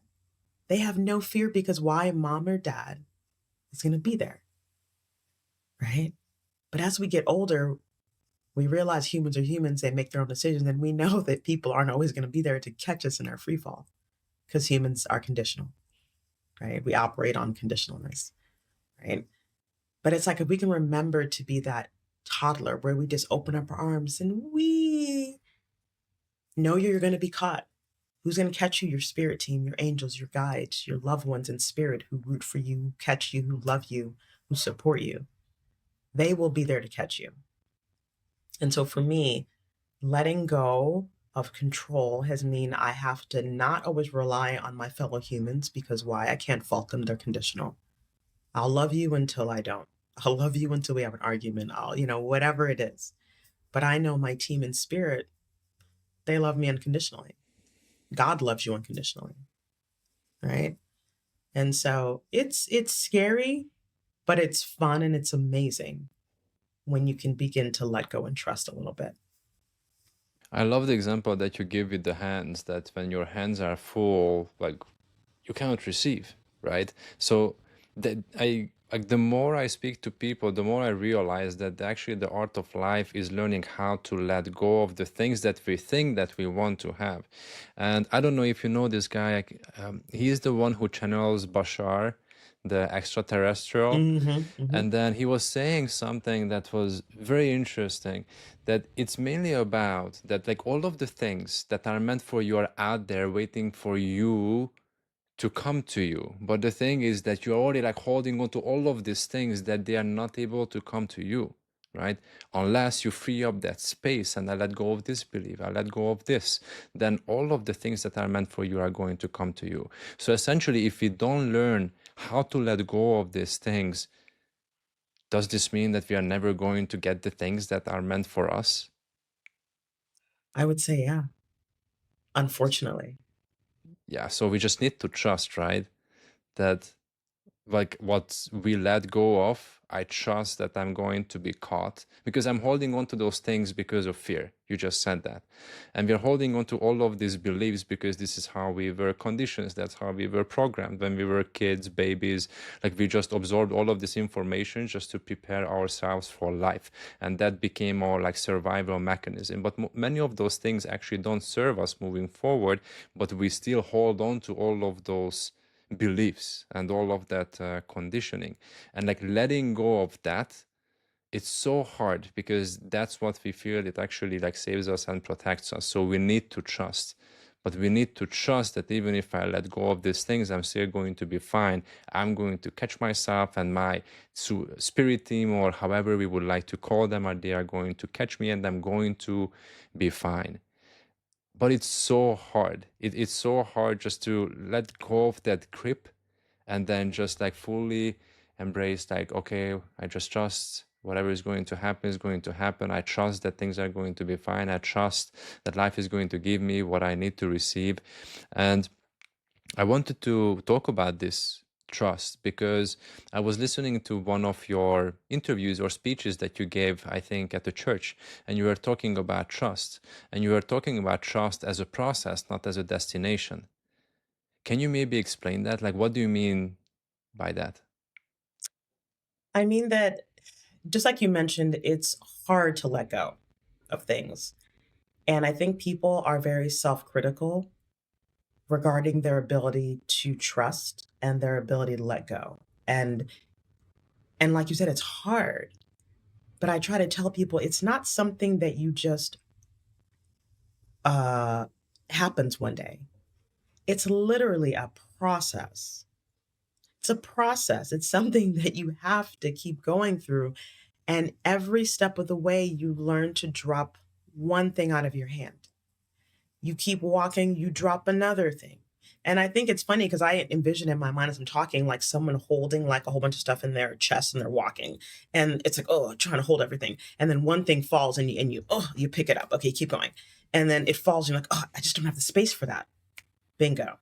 They have no fear because why? Mom or dad is going to be there, right? But as we get older, we realize humans are humans. They make their own decisions. And we know that people aren't always going to be there to catch us in our free fall because humans are conditional, right? We operate on conditionalness, right? But it's like if we can remember to be that toddler where we just open up our arms and we know you're going to be caught. Who's going to catch you? Your spirit team, your angels, your guides, your loved ones in spirit who root for you, who catch you, who love you, who support you. They will be there to catch you. And so for me, letting go of control has mean I have to not always rely on my fellow humans because why? I can't fault them. They're conditional. I'll love you until I don't. I'll love you until we have an argument. I'll, whatever it is. But I know my team in spirit, they love me unconditionally. God loves you unconditionally. Right? And so it's scary, but it's fun and it's amazing when you can begin to let go and trust a little bit. I love the example that you give with the hands, that when your hands are full, like you cannot receive, right? So that I like the more I speak to people, the more I realize that actually the art of life is learning how to let go of the things that we think that we want to have. And I don't know if you know this guy. He is the one who channels Bashar, the extraterrestrial. And then he was saying something that was very interesting, that it's mainly about that, like all of the things that are meant for you are out there waiting for you to come to you. But the thing is that you're already like holding on to all of these things that they are not able to come to you, right? Unless you free up that space and I let go of this belief, I let go of this, then all of the things that are meant for you are going to come to you. So essentially, if we don't learn how to let go of these things, does this mean that we are never going to get the things that are meant for us? I would say, yeah, unfortunately. Yeah, so we just need to trust, right? That like what we let go of, I trust that I'm going to be caught because I'm holding on to those things because of fear. You just said that. And we're holding on to all of these beliefs because this is how we were conditioned. That's how we were programmed when we were kids, babies. Like we just absorbed all of this information just to prepare ourselves for life. And that became our like survival mechanism. But many of those things actually don't serve us moving forward, but we still hold on to all of those beliefs and all of that conditioning, and like letting go of that, it's so hard because that's what we feel it actually like saves us and protects us. So we need to trust, but we need to trust that even if I let go of these things, I'm still going to be fine. I'm going to catch myself, and my spirit team, or however we would like to call them, are they are going to catch me, and I'm going to be fine. but it's so hard. It's so hard just to let go of that grip and then just like fully embrace, like, okay, I just trust whatever is going to happen is going to happen. I trust that things are going to be fine. I trust that life is going to give me what I need to receive. And I wanted to talk about this trust because I was listening to one of your interviews or speeches that you gave, I think, at the church, and you were talking about trust. And you were talking about trust as a process, not as a destination. Can you maybe explain that? Like, what do you mean by that? I mean that just like you mentioned, it's hard to let go of things. And I think people are very self critical regarding their ability to trust and their ability to let go. And like you said, it's hard. But I try to tell people it's not something that you just uh happens one day. It's literally a process. It's a process. It's something that you have to keep going through. And every step of the way, you learn to drop one thing out of your hand. You keep walking, you drop another thing. And I think it's funny because I envision in my mind as I'm talking, like someone holding like a whole bunch of stuff in their chest and they're walking. And it's like, oh, trying to hold everything. And then one thing falls and you pick it up. Okay, keep going. And then it falls, and you're like, oh, I just don't have the space for that. Bingo.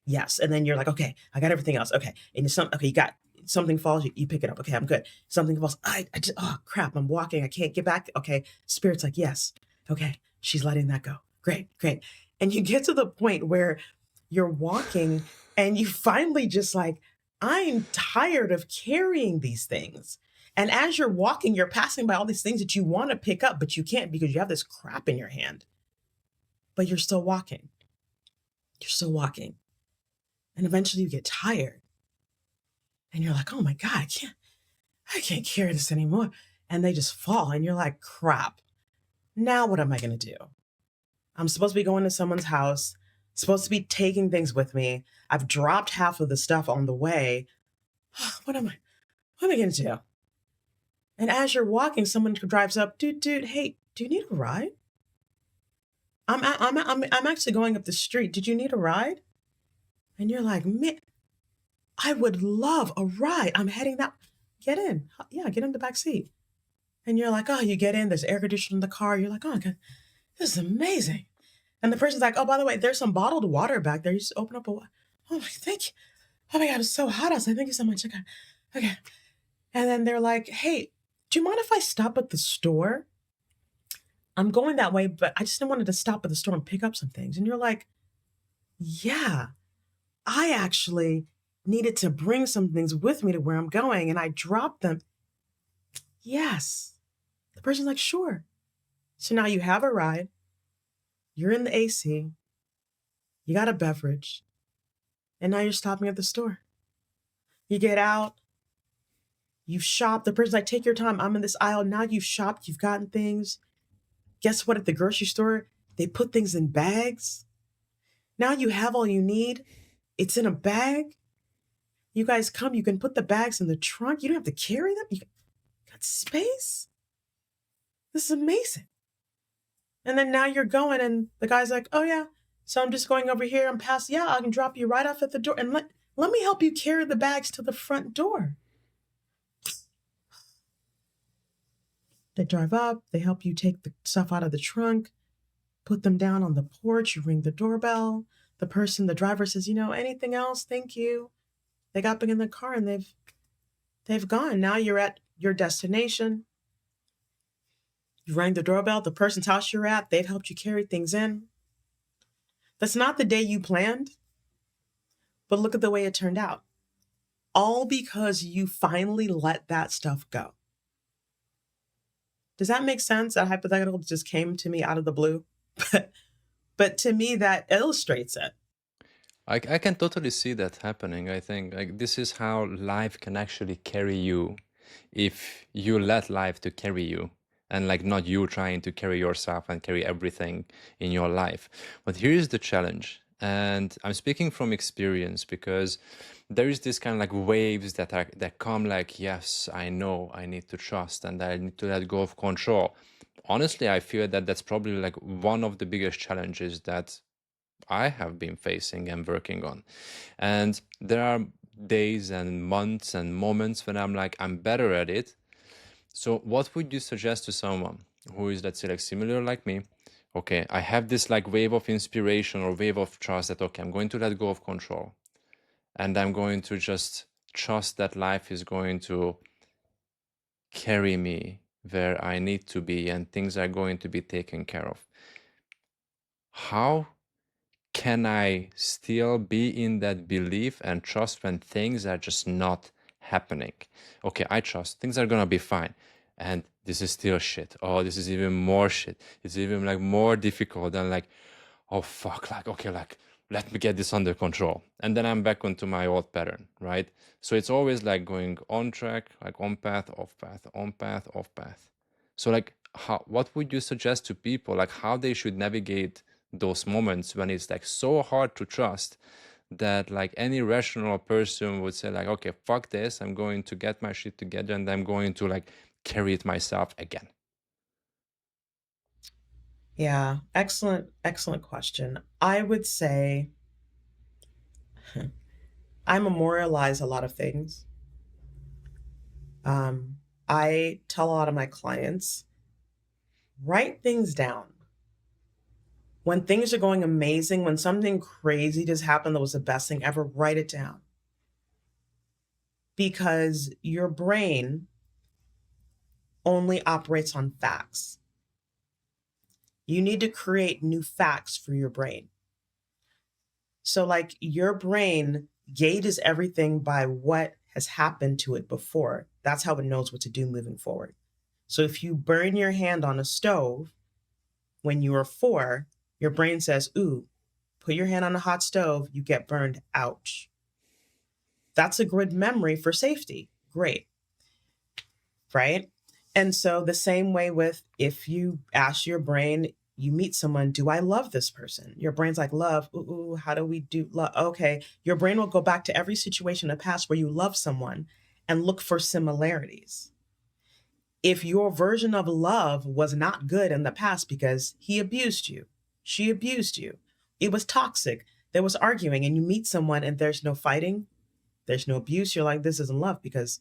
Yes. And then you're like, okay, I got everything else. Okay. And okay, you got something falls, you pick it up. Okay, I'm good. Something falls. I just, oh crap, I'm walking. I can't get back. Okay. Spirit's like, yes. Okay. She's letting that go. Great, great. And you get to the point where you're walking and you finally just like, I'm tired of carrying these things. And as you're walking, you're passing by all these things that you want to pick up, but you can't because you have this crap in your hand. But you're still walking. You're still walking. And eventually you get tired and you're like, oh my God, I can't carry this anymore. And they just fall and you're like, crap. Now what am I going to do? I'm supposed to be going to someone's house, supposed to be taking things with me. I've dropped half of the stuff on the way. What am I going to do? And as you're walking, someone drives up, dude, hey, do you need a ride? I'm actually going up the street. Did you need a ride? And you're like, man, I would love a ride. I'm heading that. Get in. Yeah, get in the back seat. And you're like, oh, you get in, there's air conditioning in the car. You're like, oh, God, this is amazing. And the person's like, oh, by the way, there's some bottled water back there. You just open up a water. Oh, thank you. Oh my God, it's so hot outside. Thank you so much. Okay. And then they're like, hey, do you mind if I stop at the store? I'm going that way, but I just wanted to stop at the store and pick up some things. And you're like, yeah, I actually needed to bring some things with me to where I'm going, and I dropped them. Yes. The person's like, sure. So now you have a ride, you're in the AC, you got a beverage, and now you're stopping at the store. You get out, you've shopped. The person's like, take your time. I'm in this aisle. Now you've shopped, you've gotten things. Guess what? At the grocery store, they put things in bags. Now you have all you need. It's in a bag. You guys come, you can put the bags in the trunk. You don't have to carry them. You got space. This is amazing. And then now you're going, and the guy's like, oh, yeah, so I'm just going over here. I'm past. Yeah, I can drop you right off at the door. And let me help you carry the bags to the front door. They drive up. They help you take the stuff out of the trunk, put them down on the porch. You ring the doorbell. The driver says, anything else? Thank you. They got back in the car and they've gone. Now you're at your destination. You rang the doorbell, the person's house you're at, they've helped you carry things in. That's not the day you planned, but look at the way it turned out. All because you finally let that stuff go. Does that make sense? That hypothetical just came to me out of the blue. But to me, that illustrates it. I can totally see that happening. I think like this is how life can actually carry you if you let life to carry you and like not you trying to carry yourself and carry everything in your life. But here is the challenge. And I'm speaking from experience because there is this kind of like waves that come like, yes, I know I need to trust and I need to let go of control. honestly, I feel that that's probably like one of the biggest challenges that I have been facing and working on. And there are days and months and moments when I'm like, I'm better at it. So what would you suggest to someone who is, let's say, like similar like me? Okay, I have this like wave of inspiration or wave of trust that, okay, I'm going to let go of control and I'm going to just trust that life is going to carry me where I need to be and things are going to be taken care of. How can I still be in that belief and trust when things are just not happening? Okay, I trust things are gonna be fine. And this is still shit. Oh, this is even more shit. It's even like more difficult than like, oh fuck, like, okay, like, let me get this under control. And then I'm back onto my old pattern, right? So it's always like going on track, like on path, off path, on path, off path. So like what would you suggest to people, like how they should navigate those moments when it's like so hard to trust that like any rational person would say like, okay, fuck this, I'm going to get my shit together and I'm going to like carry it myself again? Yeah, excellent question. I would say I memorialize a lot of things. I tell a lot of my clients, write things down. When things are going amazing, when something crazy just happened that was the best thing ever, write it down. Because your brain only operates on facts. You need to create new facts for your brain. So, like, your brain gauges everything by what has happened to it before. That's how it knows what to do moving forward. So, if you burn your hand on a stove when you were 4, your brain says, ooh, put your hand on a hot stove, you get burned, ouch. That's a good memory for safety. Great. Right? And so the same way with if you ask your brain, you meet someone, do I love this person? Your brain's like, love, ooh, how do we do love? Okay. Your brain will go back to every situation in the past where you love someone and look for similarities. If your version of love was not good in the past because he abused you, she abused you, it was toxic, there was arguing, and you meet someone and there's no fighting, there's no abuse, you're like, this isn't love because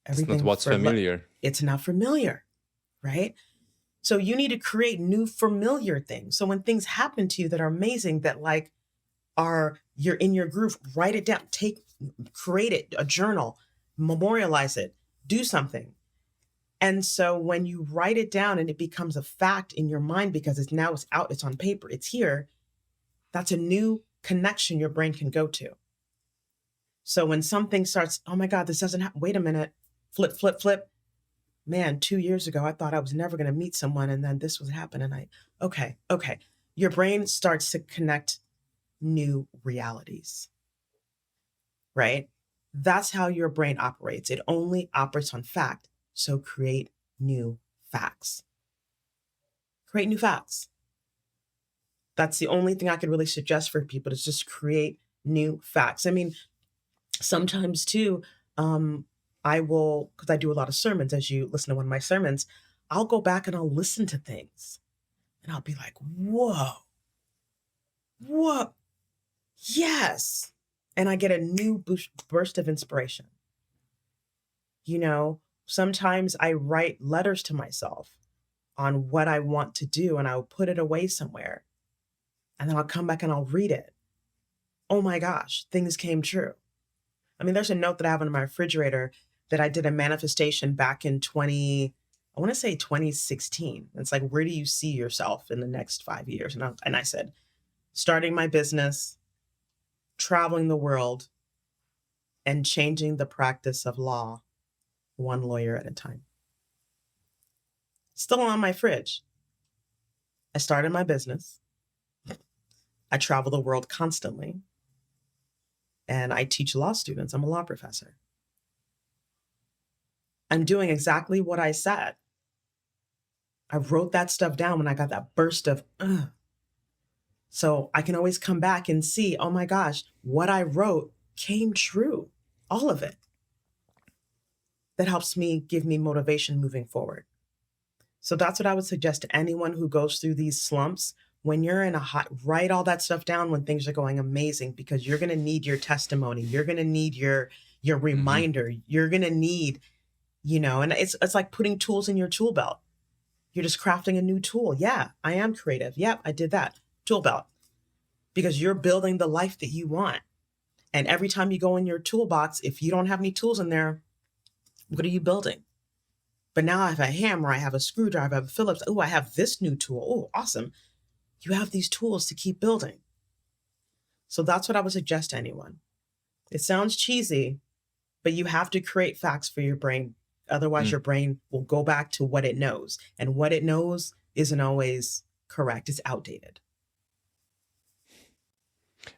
It's not everything what's for familiar. it's not familiar, right? So you need to create new familiar things. So when things happen to you that are amazing, that like are you're in your groove, write it down, create it, a journal, memorialize it, do something. And so when you write it down and it becomes a fact in your mind because it's out, it's on paper, it's here, that's a new connection your brain can go to. So when something starts, oh my God, this doesn't happen, wait a minute, flip, flip, flip. Man, 2 years ago, I thought I was never going to meet someone. And then this was happening. Okay. Your brain starts to connect new realities, right? That's how your brain operates. It only operates on fact. So create new facts. Create new facts. That's the only thing I could really suggest for people, is just create new facts. I mean, sometimes too, I will, because I do a lot of sermons, as you listen to one of my sermons, I'll go back and I'll listen to things and I'll be like, whoa, yes. And I get a new burst of inspiration. You know, sometimes I write letters to myself on what I want to do and I'll put it away somewhere. And then I'll come back and I'll read it. Oh my gosh, things came true. I mean, there's a note that I have in my refrigerator that I did a manifestation back in I want to say 2016. It's like, where do you see yourself in the next 5 years? And I said, starting my business, traveling the world, and changing the practice of law one lawyer at a time. Still on my fridge. I started my business. I travel the world constantly. And I teach law students. I'm a law professor. I'm doing exactly what I said. I wrote that stuff down when I got that burst of, ugh. So I can always come back and see, oh my gosh, what I wrote came true. All of it. That helps me, give me motivation moving forward. So that's what I would suggest to anyone who goes through these slumps. When you're in a hot, write all that stuff down when things are going amazing, because you're going to need your testimony. You're going to need your Mm-hmm. reminder. You're going to need, and it's like putting tools in your tool belt. You're just crafting a new tool. Yeah, I am creative. Yep, I did that. Tool belt. Because you're building the life that you want. And every time you go in your toolbox, if you don't have any tools in there, what are you building? But now I have a hammer, I have a screwdriver, I have a Phillips. Oh, I have this new tool. Oh, awesome. You have these tools to keep building. So that's what I would suggest to anyone. It sounds cheesy, but you have to create facts for your brain. Otherwise, Mm. your brain will go back to what it knows. And what it knows isn't always correct, it's outdated.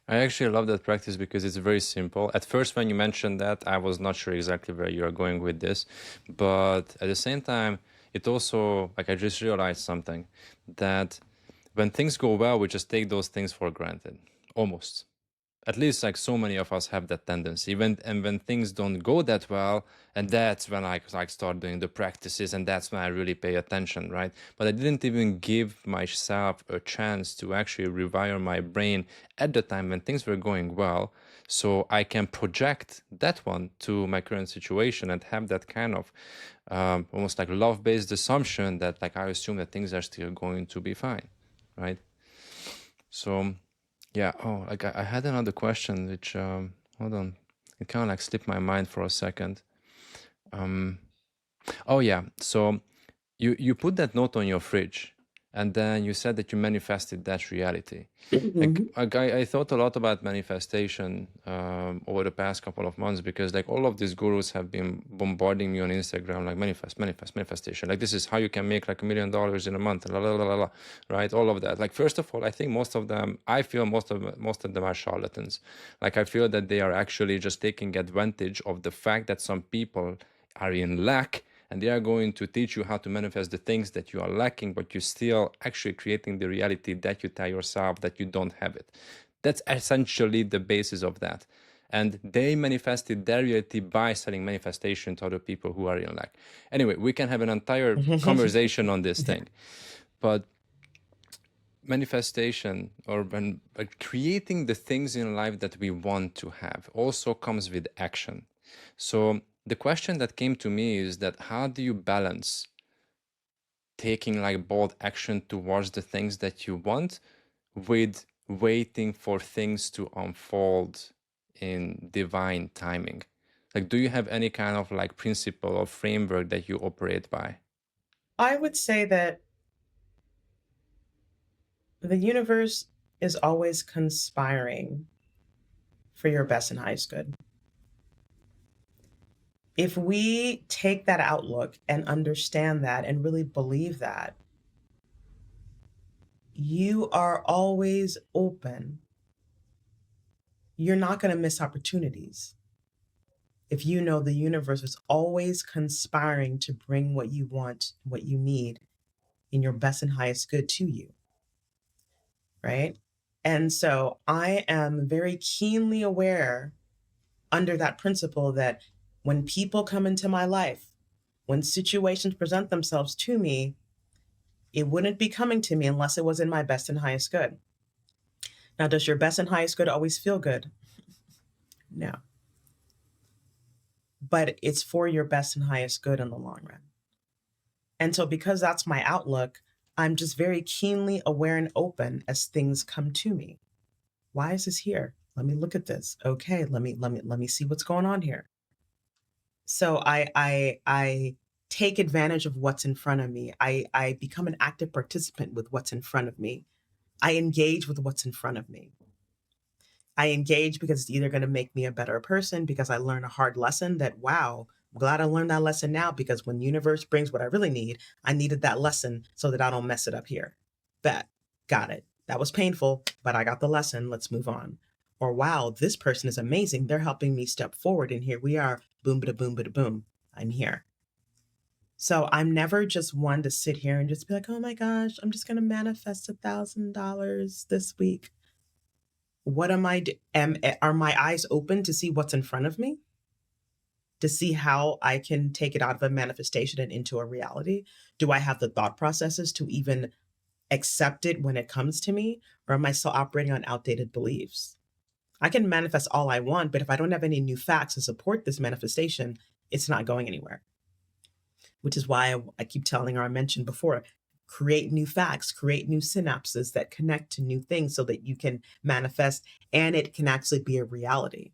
I actually love that practice because it's very simple. At first, when you mentioned that, I was not sure exactly where you are going with this. But at the same time, it also, like, I just realized something that when things go well, we just take those things for granted, almost. At least like so many of us have that tendency. When things don't go that well, and that's when I like start doing the practices, and that's when I really pay attention, right? But I didn't even give myself a chance to actually rewire my brain at the time when things were going well, so I can project that one to my current situation and have that kind of almost like love-based assumption that like I assume that things are still going to be fine, right? So yeah. Oh, like I had another question, which hold on, it kind of like slipped my mind for a second. Um, oh yeah. So you put that note on your fridge, and then you said that you manifested that reality. I thought a lot about manifestation over the past couple of months because like all of these gurus have been bombarding me on Instagram like manifestation. Like this is how you can make like $1 million in a month. La, la, la, la, la, right? All of that. Like first of all, I think I feel most of them are charlatans. Like I feel that they are actually just taking advantage of the fact that some people are in lack, and they are going to teach you how to manifest the things that you are lacking, but you're still actually creating the reality that you tell yourself that you don't have it. That's essentially the basis of that. And they manifested their reality by selling manifestation to other people who are in lack. Anyway, we can have an entire conversation on this Yeah. thing. But manifestation, or when creating the things in life that we want to have, also comes with action. So the question that came to me is that how do you balance taking like bold action towards the things that you want with waiting for things to unfold in divine timing? Like, do you have any kind of like principle or framework that you operate by? I would say that the universe is always conspiring for your best and highest good. If we take that outlook and understand that and really believe that, you are always open. You're not going to miss opportunities. If you know the universe is always conspiring to bring what you want, what you need in your best and highest good to you, right? And so I am very keenly aware under that principle that when people come into my life, when situations present themselves to me, it wouldn't be coming to me unless it was in my best and highest good. Now, does your best and highest good always feel good? No. But it's for your best and highest good in the long run. And so, because that's my outlook, I'm just very keenly aware and open as things come to me. Why is this here? Let me look at this. Okay, let me see what's going on here. So I take advantage of what's in front of me. I become an active participant with what's in front of me. I engage with what's in front of me. I engage because it's either going to make me a better person because I learned a hard lesson that, wow, I'm glad I learned that lesson now because when universe brings what I really need, I needed that lesson so that I don't mess it up here. Bet. Got it. That was painful, but I got the lesson. Let's move on. Or wow, this person is amazing. They're helping me step forward. And here we are. Boom, bada boom, bada boom. I'm here. So I'm never just one to sit here and just be like, oh my gosh, I'm just going to manifest $1,000 this week. What am I are my eyes open to see what's in front of me, to see how I can take it out of a manifestation and into a reality? Do I have the thought processes to even accept it when it comes to me? Or am I still operating on outdated beliefs? I can manifest all I want, but if I don't have any new facts to support this manifestation, it's not going anywhere. Which is why I keep telling, or I mentioned before, create new facts, create new synapses that connect to new things so that you can manifest and it can actually be a reality.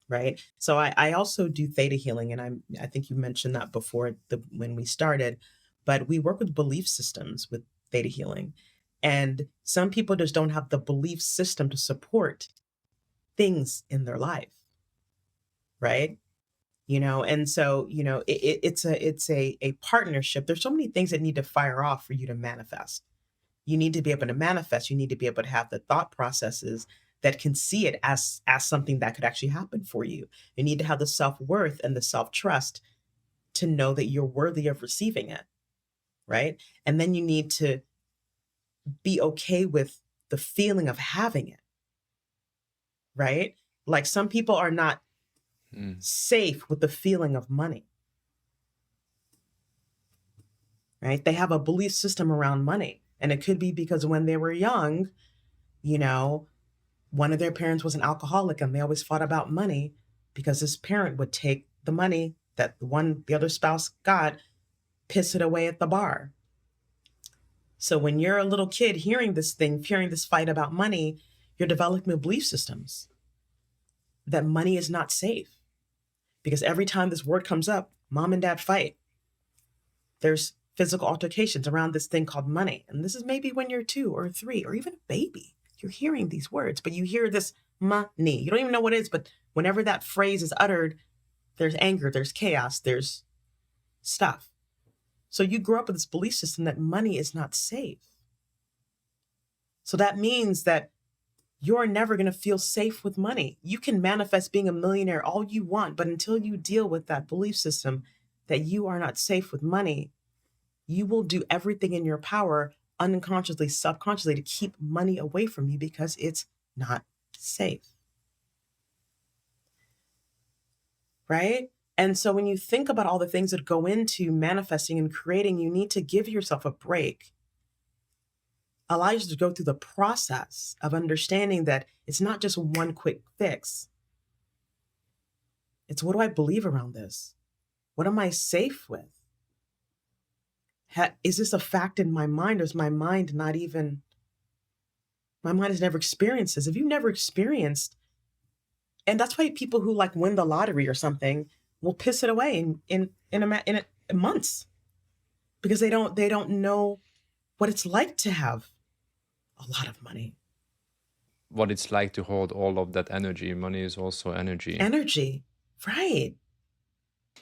Right. So I also do theta healing, and I think you mentioned that before when we started, but we work with belief systems with theta healing. And some people just don't have the belief system to support things in their life. Right. And so it's a partnership. There's so many things that need to fire off for you to manifest. You need to be able to manifest. You need to be able to have the thought processes that can see it as something that could actually happen for you. You need to have the self-worth and the self-trust to know that you're worthy of receiving it, right? And then you need to be okay with the feeling of having it, right? Like some people are not safe with the feeling of money, right? They have a belief system around money. And it could be because when they were young, you know, one of their parents was an alcoholic and they always fought about money because this parent would take the money that the other spouse got, piss it away at the bar. So when you're a little kid hearing this fight about money, you're developing belief systems that money is not safe. Because every time this word comes up, mom and dad fight. There's physical altercations around this thing called money. And this is maybe when you're 2 or 3 or even a baby. You're hearing these words, but you hear this money. You don't even know what it is, but whenever that phrase is uttered, there's anger, there's chaos, there's stuff. So you grow up with this belief system that money is not safe. So that means that you're never going to feel safe with money. You can manifest being a millionaire all you want, but until you deal with that belief system that you are not safe with money, you will do everything in your power unconsciously, subconsciously to keep money away from you because it's not safe. Right? And so when you think about all the things that go into manifesting and creating, you need to give yourself a break. Allow yourself to go through the process of understanding that it's not just one quick fix. It's, what do I believe around this? What am I safe with? Is this a fact in my mind, or is my mind has never experienced this? If you've never experienced, and that's why people who like win the lottery or something will piss it away in months, because they don't know what it's like to have a lot of money. What it's like to hold all of that energy. Money is also energy. Energy, right?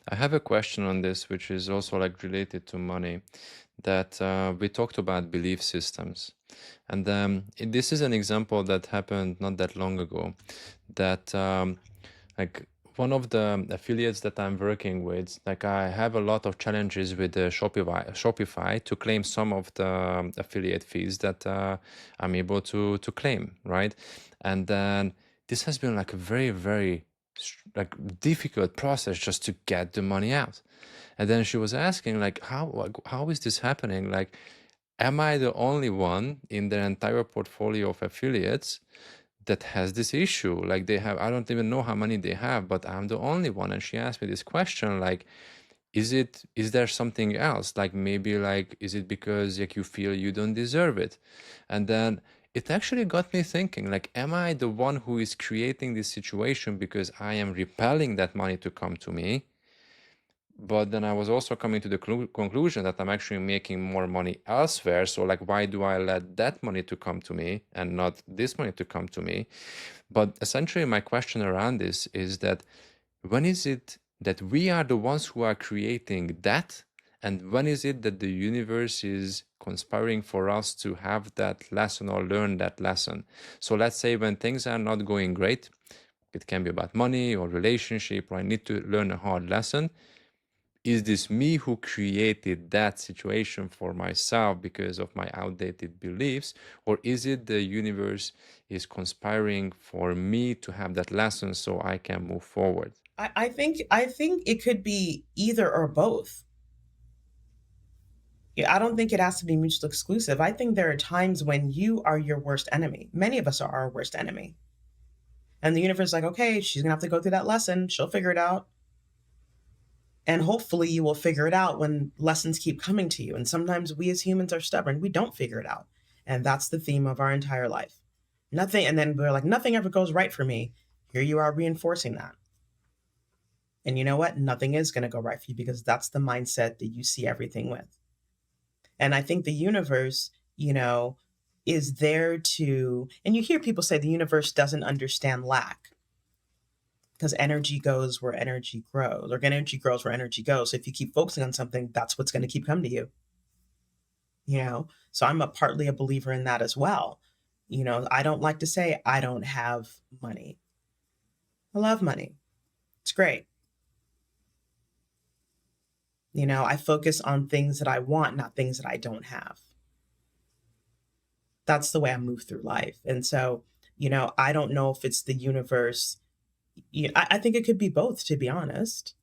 I have a question on this, which is also like related to money, that we talked about belief systems. And this is an example that happened not that long ago, that like one of the affiliates that I'm working with, like I have a lot of challenges with the Shopify to claim some of the affiliate fees that I'm able to claim, right? And then this has been like a very, very like difficult process just to get the money out. And then she was asking like, how is this happening? Like, am I the only one in their entire portfolio of affiliates that has this issue? Like they have, I don't even know how many they have, but I'm the only one. And she asked me this question, like, is there something else? Like maybe like, is it because like you feel you don't deserve it? And then it actually got me thinking, like, am I the one who is creating this situation because I am repelling that money to come to me? But then I was also coming to the conclusion that I'm actually making more money elsewhere. So like, why do I let that money to come to me and not this money to come to me? But essentially my question around this is that when is it that we are the ones who are creating that? And when is it that the universe is conspiring for us to have that lesson or learn that lesson? So let's say when things are not going great, it can be about money or relationship, or I need to learn a hard lesson. Is this me who created that situation for myself because of my outdated beliefs, or is it the universe is conspiring for me to have that lesson so I can move forward? I think it could be either or both. I don't think it has to be mutually exclusive. I think there are times when you are your worst enemy. Many of us are our worst enemy. And the universe is like, okay, she's going to have to go through that lesson. She'll figure it out. And hopefully you will figure it out when lessons keep coming to you. And sometimes we as humans are stubborn. We don't figure it out. And that's the theme of our entire life. Nothing. And then we're like, nothing ever goes right for me. Here you are reinforcing that. And you know what? Nothing is going to go right for you because that's the mindset that you see everything with. And I think the universe, is there to, and you hear people say the universe doesn't understand lack because energy goes where energy grows, or energy grows where energy goes. So if you keep focusing on something, that's what's going to keep coming to you. So I'm partly a believer in that as well. I don't like to say I don't have money. I love money. It's great. I focus on things that I want, not things that I don't have. That's the way I move through life. And so, I don't know if it's the universe. I think it could be both, to be honest.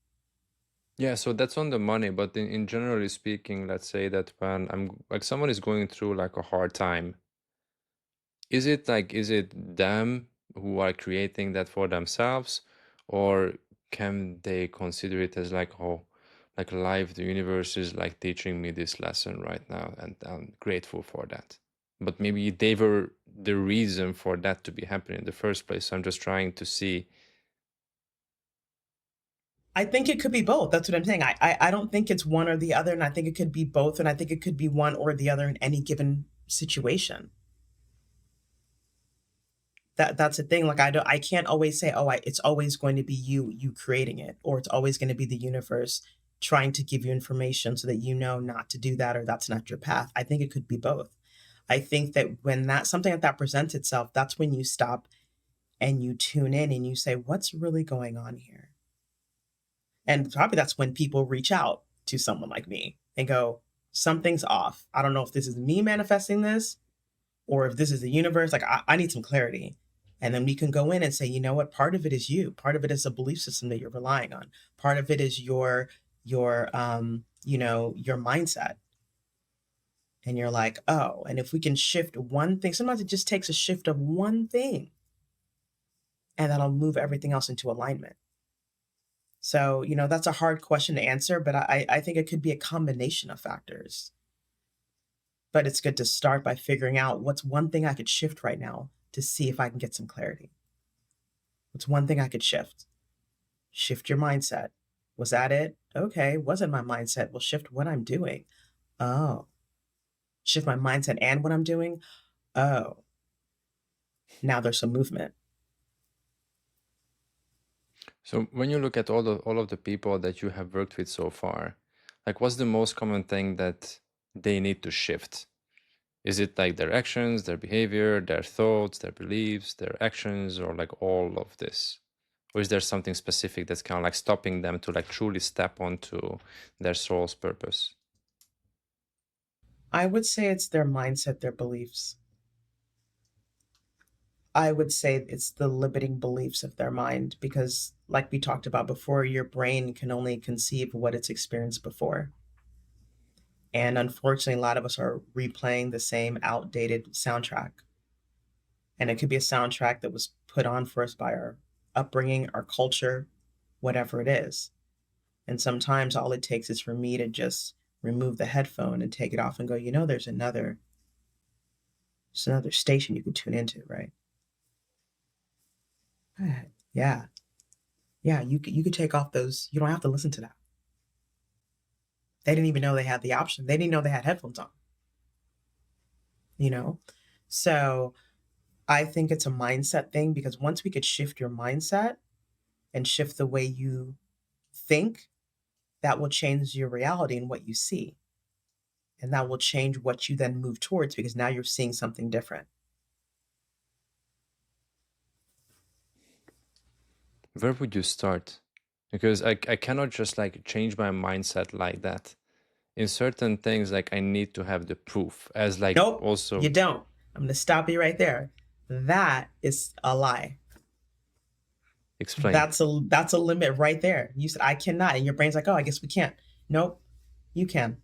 Yeah, so that's on the money, but in generally speaking, let's say that when I'm like someone is going through like a hard time, is it them who are creating that for themselves, or can they consider it as like, oh, like life, the universe is like teaching me this lesson right now, and I'm grateful for that. But maybe they were the reason for that to be happening in the first place. So I'm just trying to see. I think it could be both. That's what I'm saying. I don't think it's one or the other, and I think it could be both, and I think it could be one or the other in any given situation. That's the thing. Like I can't always say, oh, it's always going to be you creating it, or it's always going to be the universe trying to give you information so that you know not to do that, or that's not your path. I think it could be both. I think that when that something like that presents itself, that's when you stop and you tune in and you say, what's really going on here? And probably that's when people reach out to someone like me and go, something's off. I don't know if this is me manifesting this or if this is the universe. Like, I need some clarity. And then we can go in and say, you know what? Part of it is you. Part of it is a belief system that you're relying on. Part of it is your mindset. And you're like, oh, and if we can shift one thing, sometimes it just takes a shift of one thing and that'll move everything else into alignment. So, that's a hard question to answer, but I think it could be a combination of factors. But it's good to start by figuring out what's one thing I could shift right now to see if I can get some clarity. What's one thing I could shift? Shift your mindset. Was that it? Okay, wasn't my mindset. Well, shift what I'm doing. Oh, shift my mindset and what I'm doing. Oh, now there's some movement. So when you look at all of the people that you have worked with so far, like what's the most common thing that they need to shift? Is it like their actions, their behavior, their thoughts, their beliefs, their actions, or like all of this? Or is there something specific that's kind of like stopping them to like truly step onto their soul's purpose? I would say it's their mindset, their beliefs. I would say it's the limiting beliefs of their mind because, like we talked about before, your brain can only conceive what it's experienced before. And unfortunately, a lot of us are replaying the same outdated soundtrack. And it could be a soundtrack that was put on for us by our upbringing, our culture, whatever it is. And sometimes all it takes is for me to just remove the headphone and take it off and go, there's another station you can tune into, right? Yeah. Yeah, you could take off those. You don't have to listen to that. They didn't even know they had the option. They didn't know they had headphones on, you know? So I think it's a mindset thing because once we could shift your mindset and shift the way you think, that will change your reality and what you see. And that will change what you then move towards because now you're seeing something different. Where would you start? Because I cannot just like change my mindset like that. In certain things, like I need to have the proof as like Nope, you also don't. I'm going to stop you right there. That is a lie. explain. That's a limit right there. You said I cannot, and your brain's like, oh, I guess we can't. Nope, you can.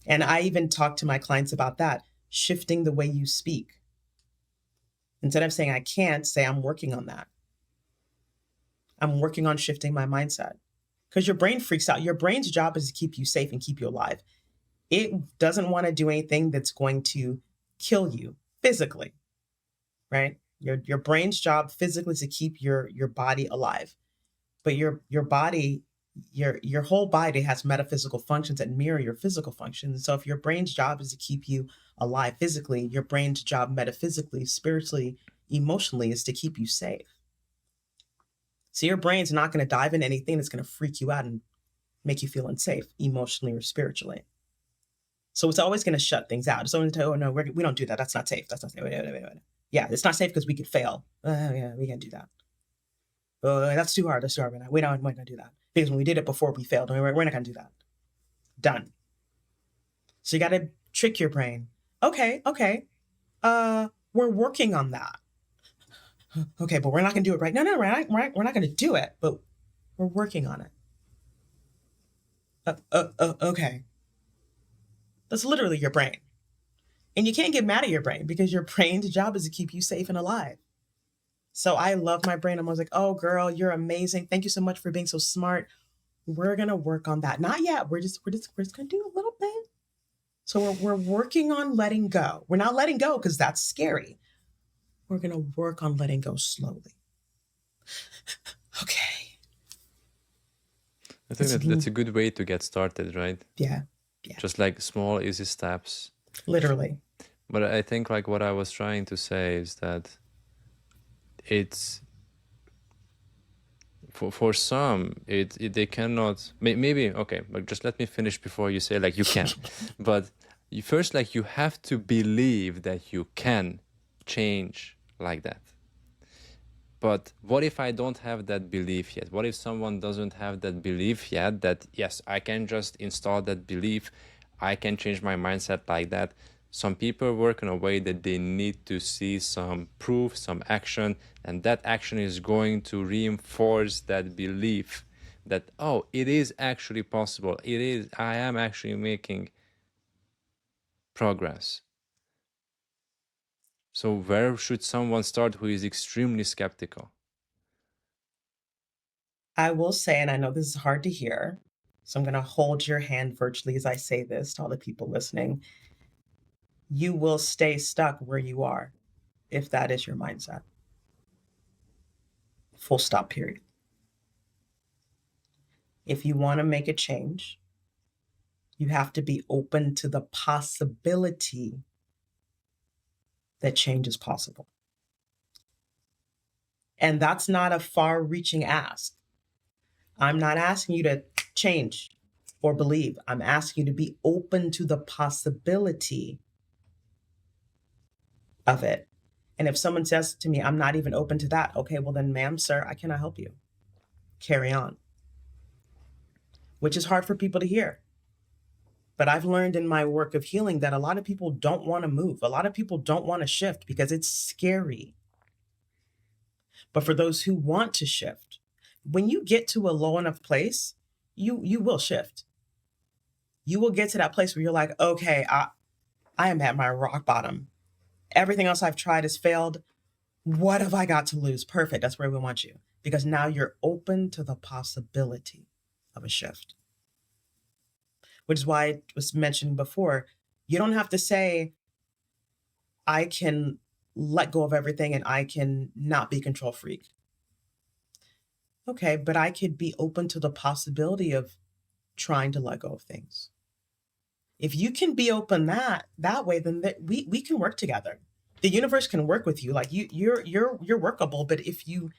And I even talk to my clients about that, shifting the way you speak. Instead of saying I can't, say I'm working on that. I'm working on shifting my mindset. Because your brain freaks out. Your brain's job is to keep you safe and keep you alive. It doesn't want to do anything that's going to kill you physically, right? Your brain's job physically is to keep your body alive. But your body, your whole body has metaphysical functions that mirror your physical functions. So if your brain's job is to keep you alive physically, your brain's job metaphysically, spiritually, emotionally is to keep you safe. So your brain's not going to dive into anything that's going to freak you out and make you feel unsafe emotionally or spiritually. So it's always going to shut things out. It's always going to tell, oh no, we don't do that. That's not safe. That's not safe. Wait. Yeah, it's not safe because we could fail. Yeah, we can't do that. Oh, that's too hard. That's too hard. We're not going to do that. Because when we did it before, we failed. We're not going to do that. Done. So you got to trick your brain. Okay. We're working on that. Okay, but we're not going to do it right. No, we're not going to do it, but we're working on it. Okay. That's literally your brain. And you can't get mad at your brain because your brain's job is to keep you safe and alive. So I love my brain. I'm always like, oh, girl, you're amazing. Thank you so much for being so smart. We're going to work on that. Not yet. We're just going to do a little bit. So we're working on letting go. We're not letting go because that's scary. We're going to work on letting go slowly. Okay. I think that's a good way to get started, right? Yeah. Just like small, easy steps. Literally. But I think like what I was trying to say is that it's for some they cannot maybe okay, but just let me finish before you say like you can. But you first, like, you have to believe that you can change like that. But what if I don't have that belief yet? What if someone doesn't have that belief yet, that yes, I can just install that belief, I can change my mindset like that? Some people work in a way that they need to see some proof, some action, and that action is going to reinforce that belief that, oh, it is actually possible. I am actually making progress. So where should someone start who is extremely skeptical? I will say, and I know this is hard to hear, so I'm going to hold your hand virtually as I say this to all the people listening. You will stay stuck where you are if that is your mindset. Full stop, period. If you want to make a change, you have to be open to the possibility that change is possible. And that's not a far reaching ask. I'm not asking you to change or believe. I'm asking you to be open to the possibility of it. And if someone says to me, I'm not even open to that, okay, well then, ma'am, sir, I cannot help you. Carry on. Which is hard for people to hear. But I've learned in my work of healing that a lot of people don't want to move. A lot of people don't want to shift because it's scary. But for those who want to shift, when you get to a low enough place, you will shift. You will get to that place where you're like, okay, I am at my rock bottom. Everything else I've tried has failed. What have I got to lose? Perfect. That's where we want you. Because now you're open to the possibility of a shift. Which is why it was mentioned before. You don't have to say, I can let go of everything and I can not be control freak. Okay, but I could be open to the possibility of trying to let go of things. If you can be open that way, then we can work together. The universe can work with you. Like you're workable, but if you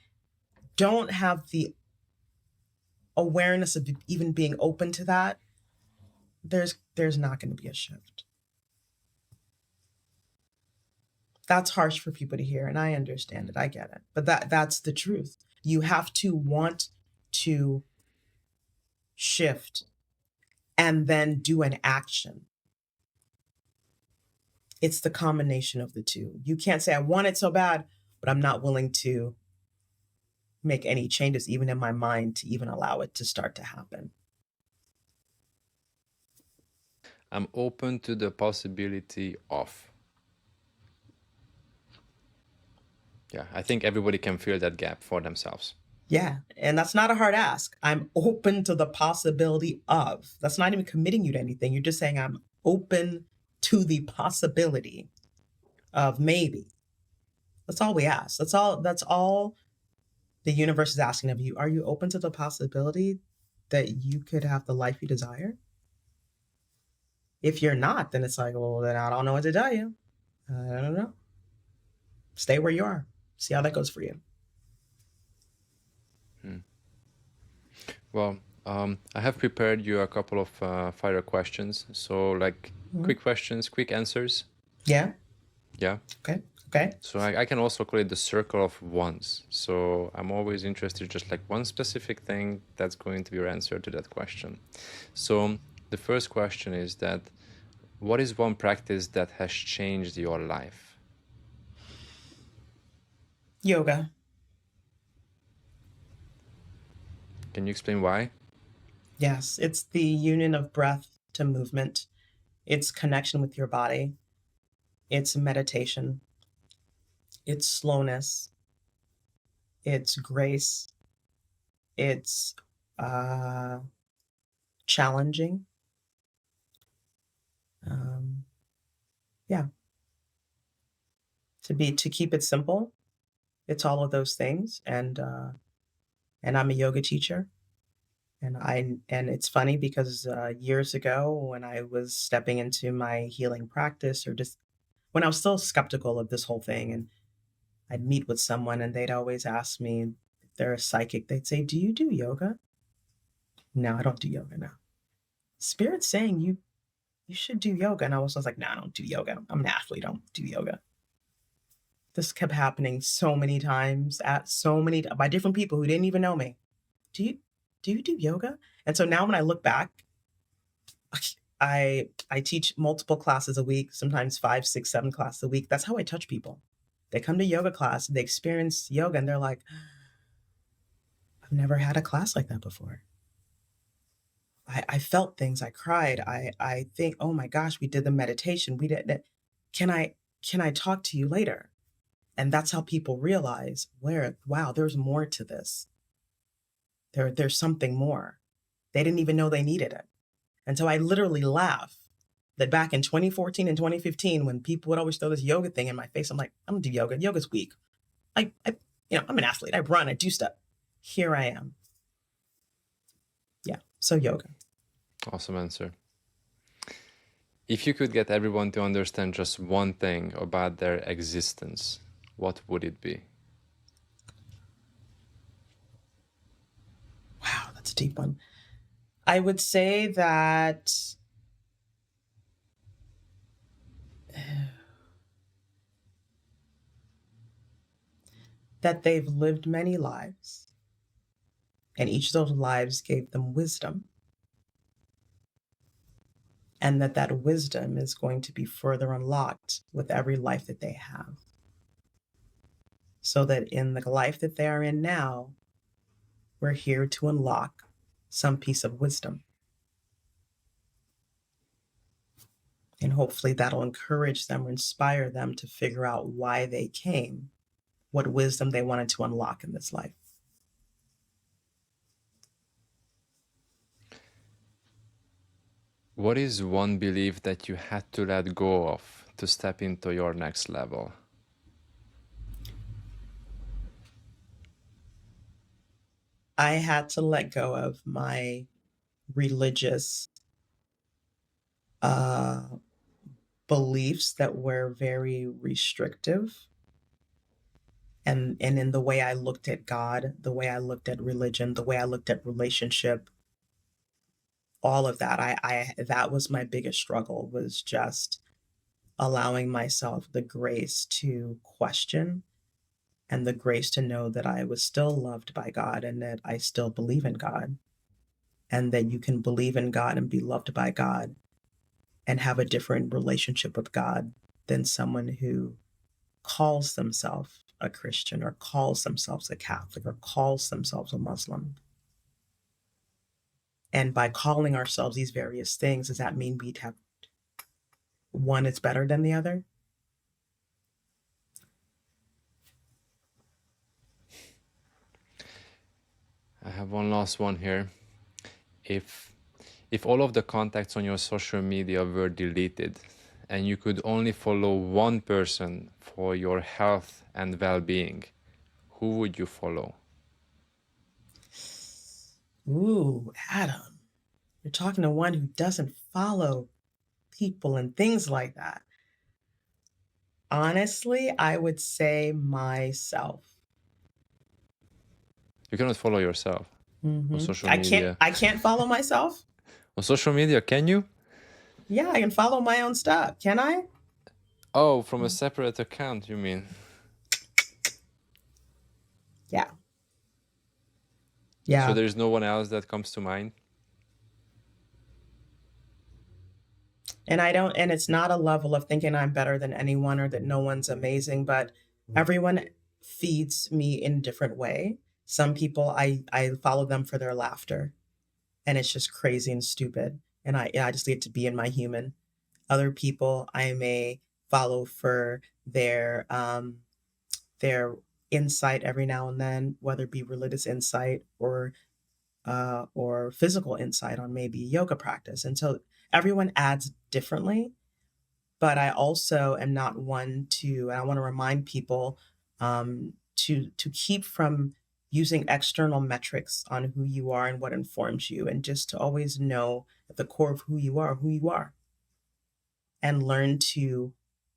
don't have the awareness of even being open to that, there's not going to be a shift. That's harsh for people to hear, and I understand it. I get it. But that's the truth. You have to want to shift and then do an action. It's the combination of the two. You can't say, I want it so bad, but I'm not willing to make any changes, even in my mind, to even allow it to start to happen. I'm open to the possibility of. Yeah, I think everybody can fill that gap for themselves. Yeah, and that's not a hard ask. I'm open to the possibility of. That's not even committing you to anything. You're just saying I'm open to the possibility of maybe. That's all we ask. That's all the universe is asking of you. Are you open to the possibility that you could have the life you desire? If you're not, then it's like, well, then I don't know what to tell you. I don't know. Stay where you are. See how that goes for you. Well, I have prepared you a couple of fire questions. So, like, quick questions, quick answers. Yeah. Yeah. Okay. Okay. So I can also call it the circle of ones. So I'm always interested just like one specific thing that's going to be your answer to that question. So the first question is that what is one practice that has changed your life? Yoga. Can you explain why? Yes, it's the union of breath to movement. It's connection with your body. It's meditation. It's slowness. It's grace. It's challenging. Yeah. To keep it simple, it's all of those things. And I'm a yoga teacher. And it's funny because years ago, when I was stepping into my healing practice, or just when I was still skeptical of this whole thing, and I'd meet with someone and they'd always ask me if they're a psychic, they'd say, "Do you do yoga?" No, I don't do yoga now. Spirit's saying you should do yoga. And I was like, no, I don't do yoga. I'm an athlete. I don't do yoga. This kept happening so many times by different people who didn't even know me. Do you do yoga? And so now when I look back, I teach multiple classes a week, sometimes 5, 6, 7 classes a week. That's how I touch people. They come to yoga class, they experience yoga, and they're like, I've never had a class like that before. I felt things. I cried. I think, oh my gosh, we did the meditation. We did that. Can I talk to you later? And that's how people realize wow, there's more to this. There's something more. They didn't even know they needed it. And so I literally laugh that back in 2014 and 2015, when people would always throw this yoga thing in my face, I'm like, I don't do yoga. Yoga's weak. I'm an athlete. I run, I do stuff. Here I am. Yeah. So yoga. Awesome answer. If you could get everyone to understand just one thing about their existence, what would it be? Wow, that's a deep one. I would say that they've lived many lives, and each of those lives gave them wisdom, and that wisdom is going to be further unlocked with every life that they have. So that in the life that they are in now, we're here to unlock some piece of wisdom. And hopefully that'll encourage them or inspire them to figure out why they came, what wisdom they wanted to unlock in this life. What is one belief that you had to let go of to step into your next level? I had to let go of my religious beliefs that were very restrictive. And in the way I looked at God, the way I looked at religion, the way I looked at relationship, all of that, that was my biggest struggle, was just allowing myself the grace to question and the grace to know that I was still loved by God and that I still believe in God, and that you can believe in God and be loved by God and have a different relationship with God than someone who calls themselves a Christian or calls themselves a Catholic or calls themselves a Muslim. And by calling ourselves these various things, does that mean we have one is better than the other. I have one last one here. If if all of the contacts on your social media were deleted and you could only follow one person for your health and well-being, who would you follow? Ooh, Adam, you're talking to one who doesn't follow people and things like that. Honestly, I would say myself. You cannot follow yourself on social I can't. media. I can't follow myself. On social media, can you? Yeah, I can follow my own stuff. Can I? Oh, from a separate account, you mean? Yeah. So Yeah. there's no one else that comes to mind? And I don't, and it's not a level of thinking I'm better than anyone or that no one's amazing, but everyone feeds me in a different way. Some people I follow them for their laughter and it's just crazy and stupid. And I just get to be in my human. Other people I may follow for their insight every now and then, whether it be religious insight or physical insight on maybe yoga practice. And so everyone adds differently, but I also am not one to, and I want to remind people to keep from using external metrics on who you are and what informs you, and just to always know at the core of who you are, and learn to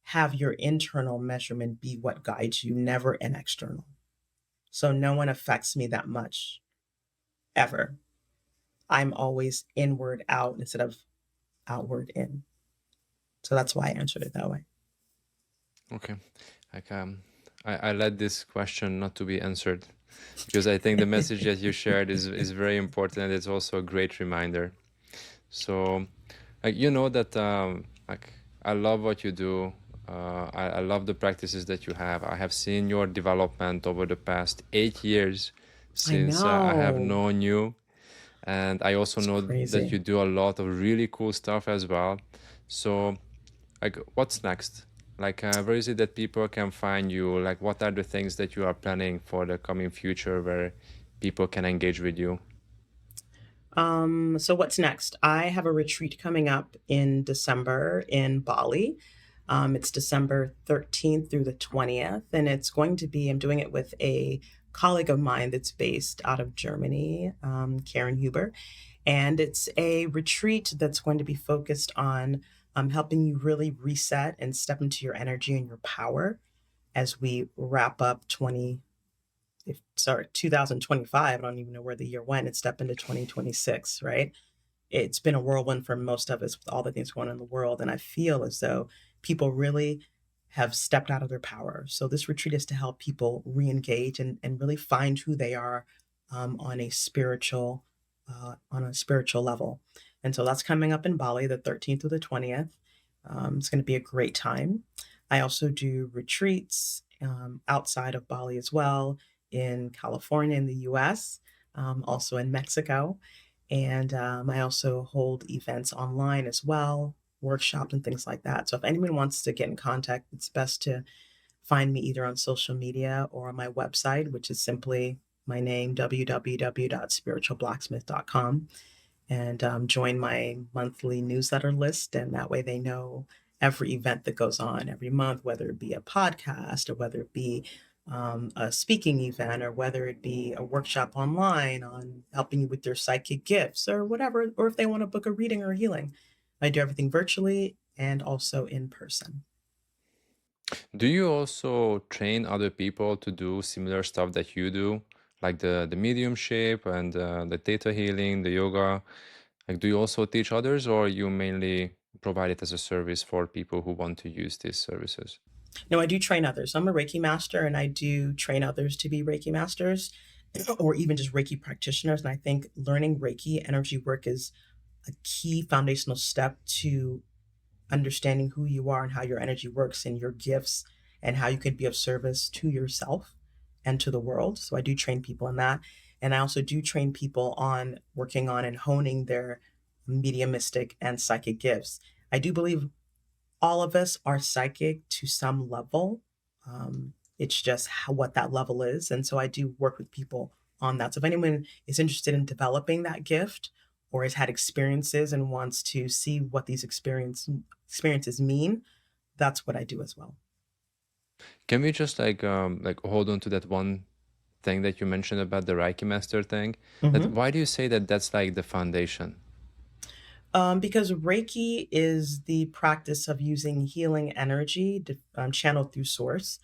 have your internal measurement be what guides you, never an external. So no one affects me that much ever. I'm always inward out instead of outward in. So that's why I answered it that way. Okay. Like I let this question not to be answered because I think the message that you shared is very important and it's also a great reminder. So like you know that like I love what you do. I love the practices that you have. I have seen your development over the past 8 years I since I have know. known you. And I also It's know that crazy. you do a lot of really cool stuff as well. So like what's next? Like where is it that people can find you? Like what are the things that you are planning for the coming future where people can engage with you? So what's next? I have a retreat coming up in December in Bali. It's December 13th through the 20th, and it's going to be, I'm doing it with a colleague of mine that's based out of Germany, Karen Huber. And it's a retreat that's going to be focused on helping you really reset and step into your energy and your power as we wrap up 2025. I don't even know where the year went. It stepped into 2026, right? It's been a whirlwind for most of us with all the things going on in the world. And I feel as though people really have stepped out of their power. So this retreat is to help people re-engage and really find who they are on a spiritual level. And so that's coming up in Bali, the 13th through the 20th. It's going to be a great time. I also do retreats outside of Bali as well, in California in the US, also in Mexico. And I also hold events online as well, workshops and things like that. So if anyone wants to get in contact, it's best to find me either on social media or on my website, which is simply my name, www.spiritualblacksmith.com, and join my monthly newsletter list. And that way they know every event that goes on every month, whether it be a podcast or whether it be a speaking event or whether it be a workshop online on helping you with your psychic gifts or whatever, or if they want to book a reading or a healing. I do everything virtually and also in person. Do you also train other people to do similar stuff that you do, like the mediumship and the theta healing, the yoga? Like, do you also teach others, or you mainly provide it as a service for people who want to use these services? No, I do train others. I'm a Reiki master and I do train others to be Reiki masters or even just Reiki practitioners. And I think learning Reiki energy work is a key foundational step to understanding who you are and how your energy works and your gifts and how you could be of service to yourself and to the world. So I do train people in that. And I also do train people on working on and honing their mediumistic and psychic gifts. I do believe all of us are psychic to some level. It's just what that level is. And so I do work with people on that. So if anyone is interested in developing that gift or has had experiences and wants to see what these experiences mean, that's what I do as well. Can we just like hold on to that one thing that you mentioned about the Reiki master thing? That Mhm. why do you say that that's like the foundation? Because Reiki is the practice of using healing energy channeled through source.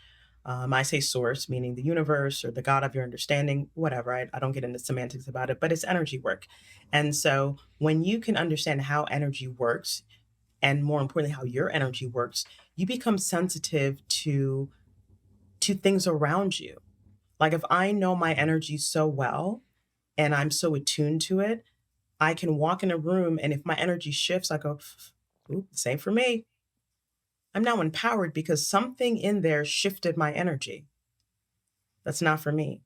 I say source, meaning the universe or the God of your understanding, whatever. I don't get into semantics about it, but it's energy work. And so when you can understand how energy works, and more importantly, how your energy works, you become sensitive to things around you. Like if I know my energy so well and I'm so attuned to it, I can walk in a room and if my energy shifts, I go, "Ooh, same for me." I'm now empowered because something in there shifted my energy. That's not for me.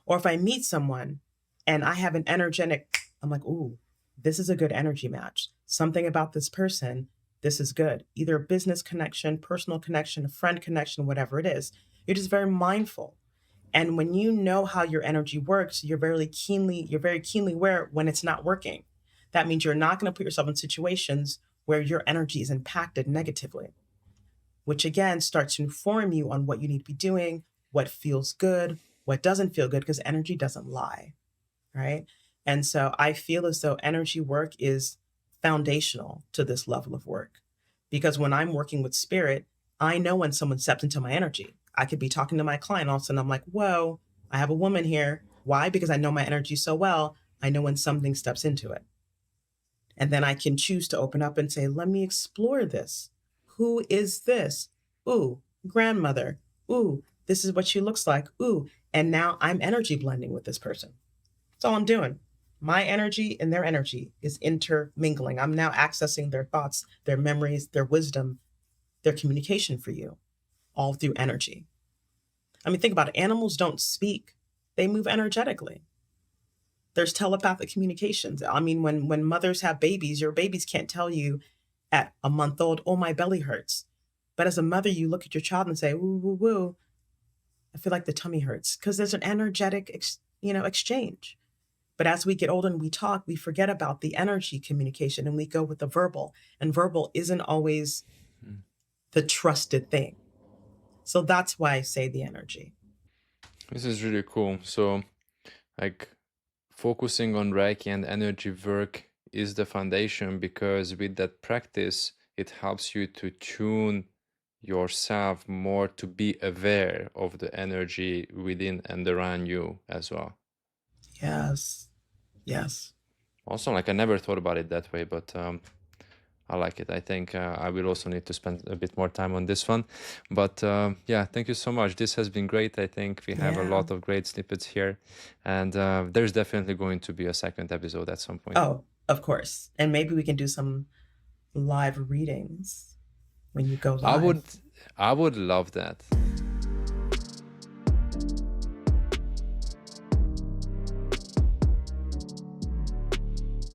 Or if I meet someone and I have an energetic, I'm like, ooh, this is a good energy match. Something about this person, this is good. Either a business connection, personal connection, a friend connection, whatever it is. You're just very mindful. And when you know how your energy works, you're very keenly aware when it's not working. That means you're not going to put yourself in situations where your energy is impacted negatively, which again starts to inform you on what you need to be doing, what feels good, what doesn't feel good, because energy doesn't lie, right? And so I feel as though energy work is foundational to this level of work. Because when I'm working with spirit, I know when someone steps into my energy. I could be talking to my client, all of a sudden I'm like, whoa, I have a woman here. Why? Because I know my energy so well. I know when something steps into it. And then I can choose to open up and say, let me explore this. Who is this? Ooh, grandmother. Ooh, this is what she looks like. Ooh, and now I'm energy blending with this person. That's all I'm doing. My energy and their energy is intermingling. I'm now accessing their thoughts, their memories, their wisdom, their communication for you, all through energy. I mean, think about it. Animals don't speak, they move energetically. There's telepathic communications. I mean, when mothers have babies, your babies can't tell you at a month old, oh, my belly hurts. But as a mother, you look at your child and say, woo, woo, woo, I feel like the tummy hurts because there's an energetic, exchange. But as we get older and we talk, we forget about the energy communication and we go with the verbal. And verbal isn't always Mm. the trusted thing. So that's why I say the energy. This is really cool. So, like, focusing on Reiki and energy work is the foundation because with that practice, it helps you to tune yourself more to be aware of the energy within and around you as well. Yes. Yes. Also, like I never thought about it that way, but I like it. I think I will also need to spend a bit more time on this one. But yeah, thank you so much. This has been great. I think we have a Yeah. lot of great snippets here, and there's definitely going to be a second episode at some point. Oh, of course. And maybe we can do some live readings when you go I would, live. I would love that.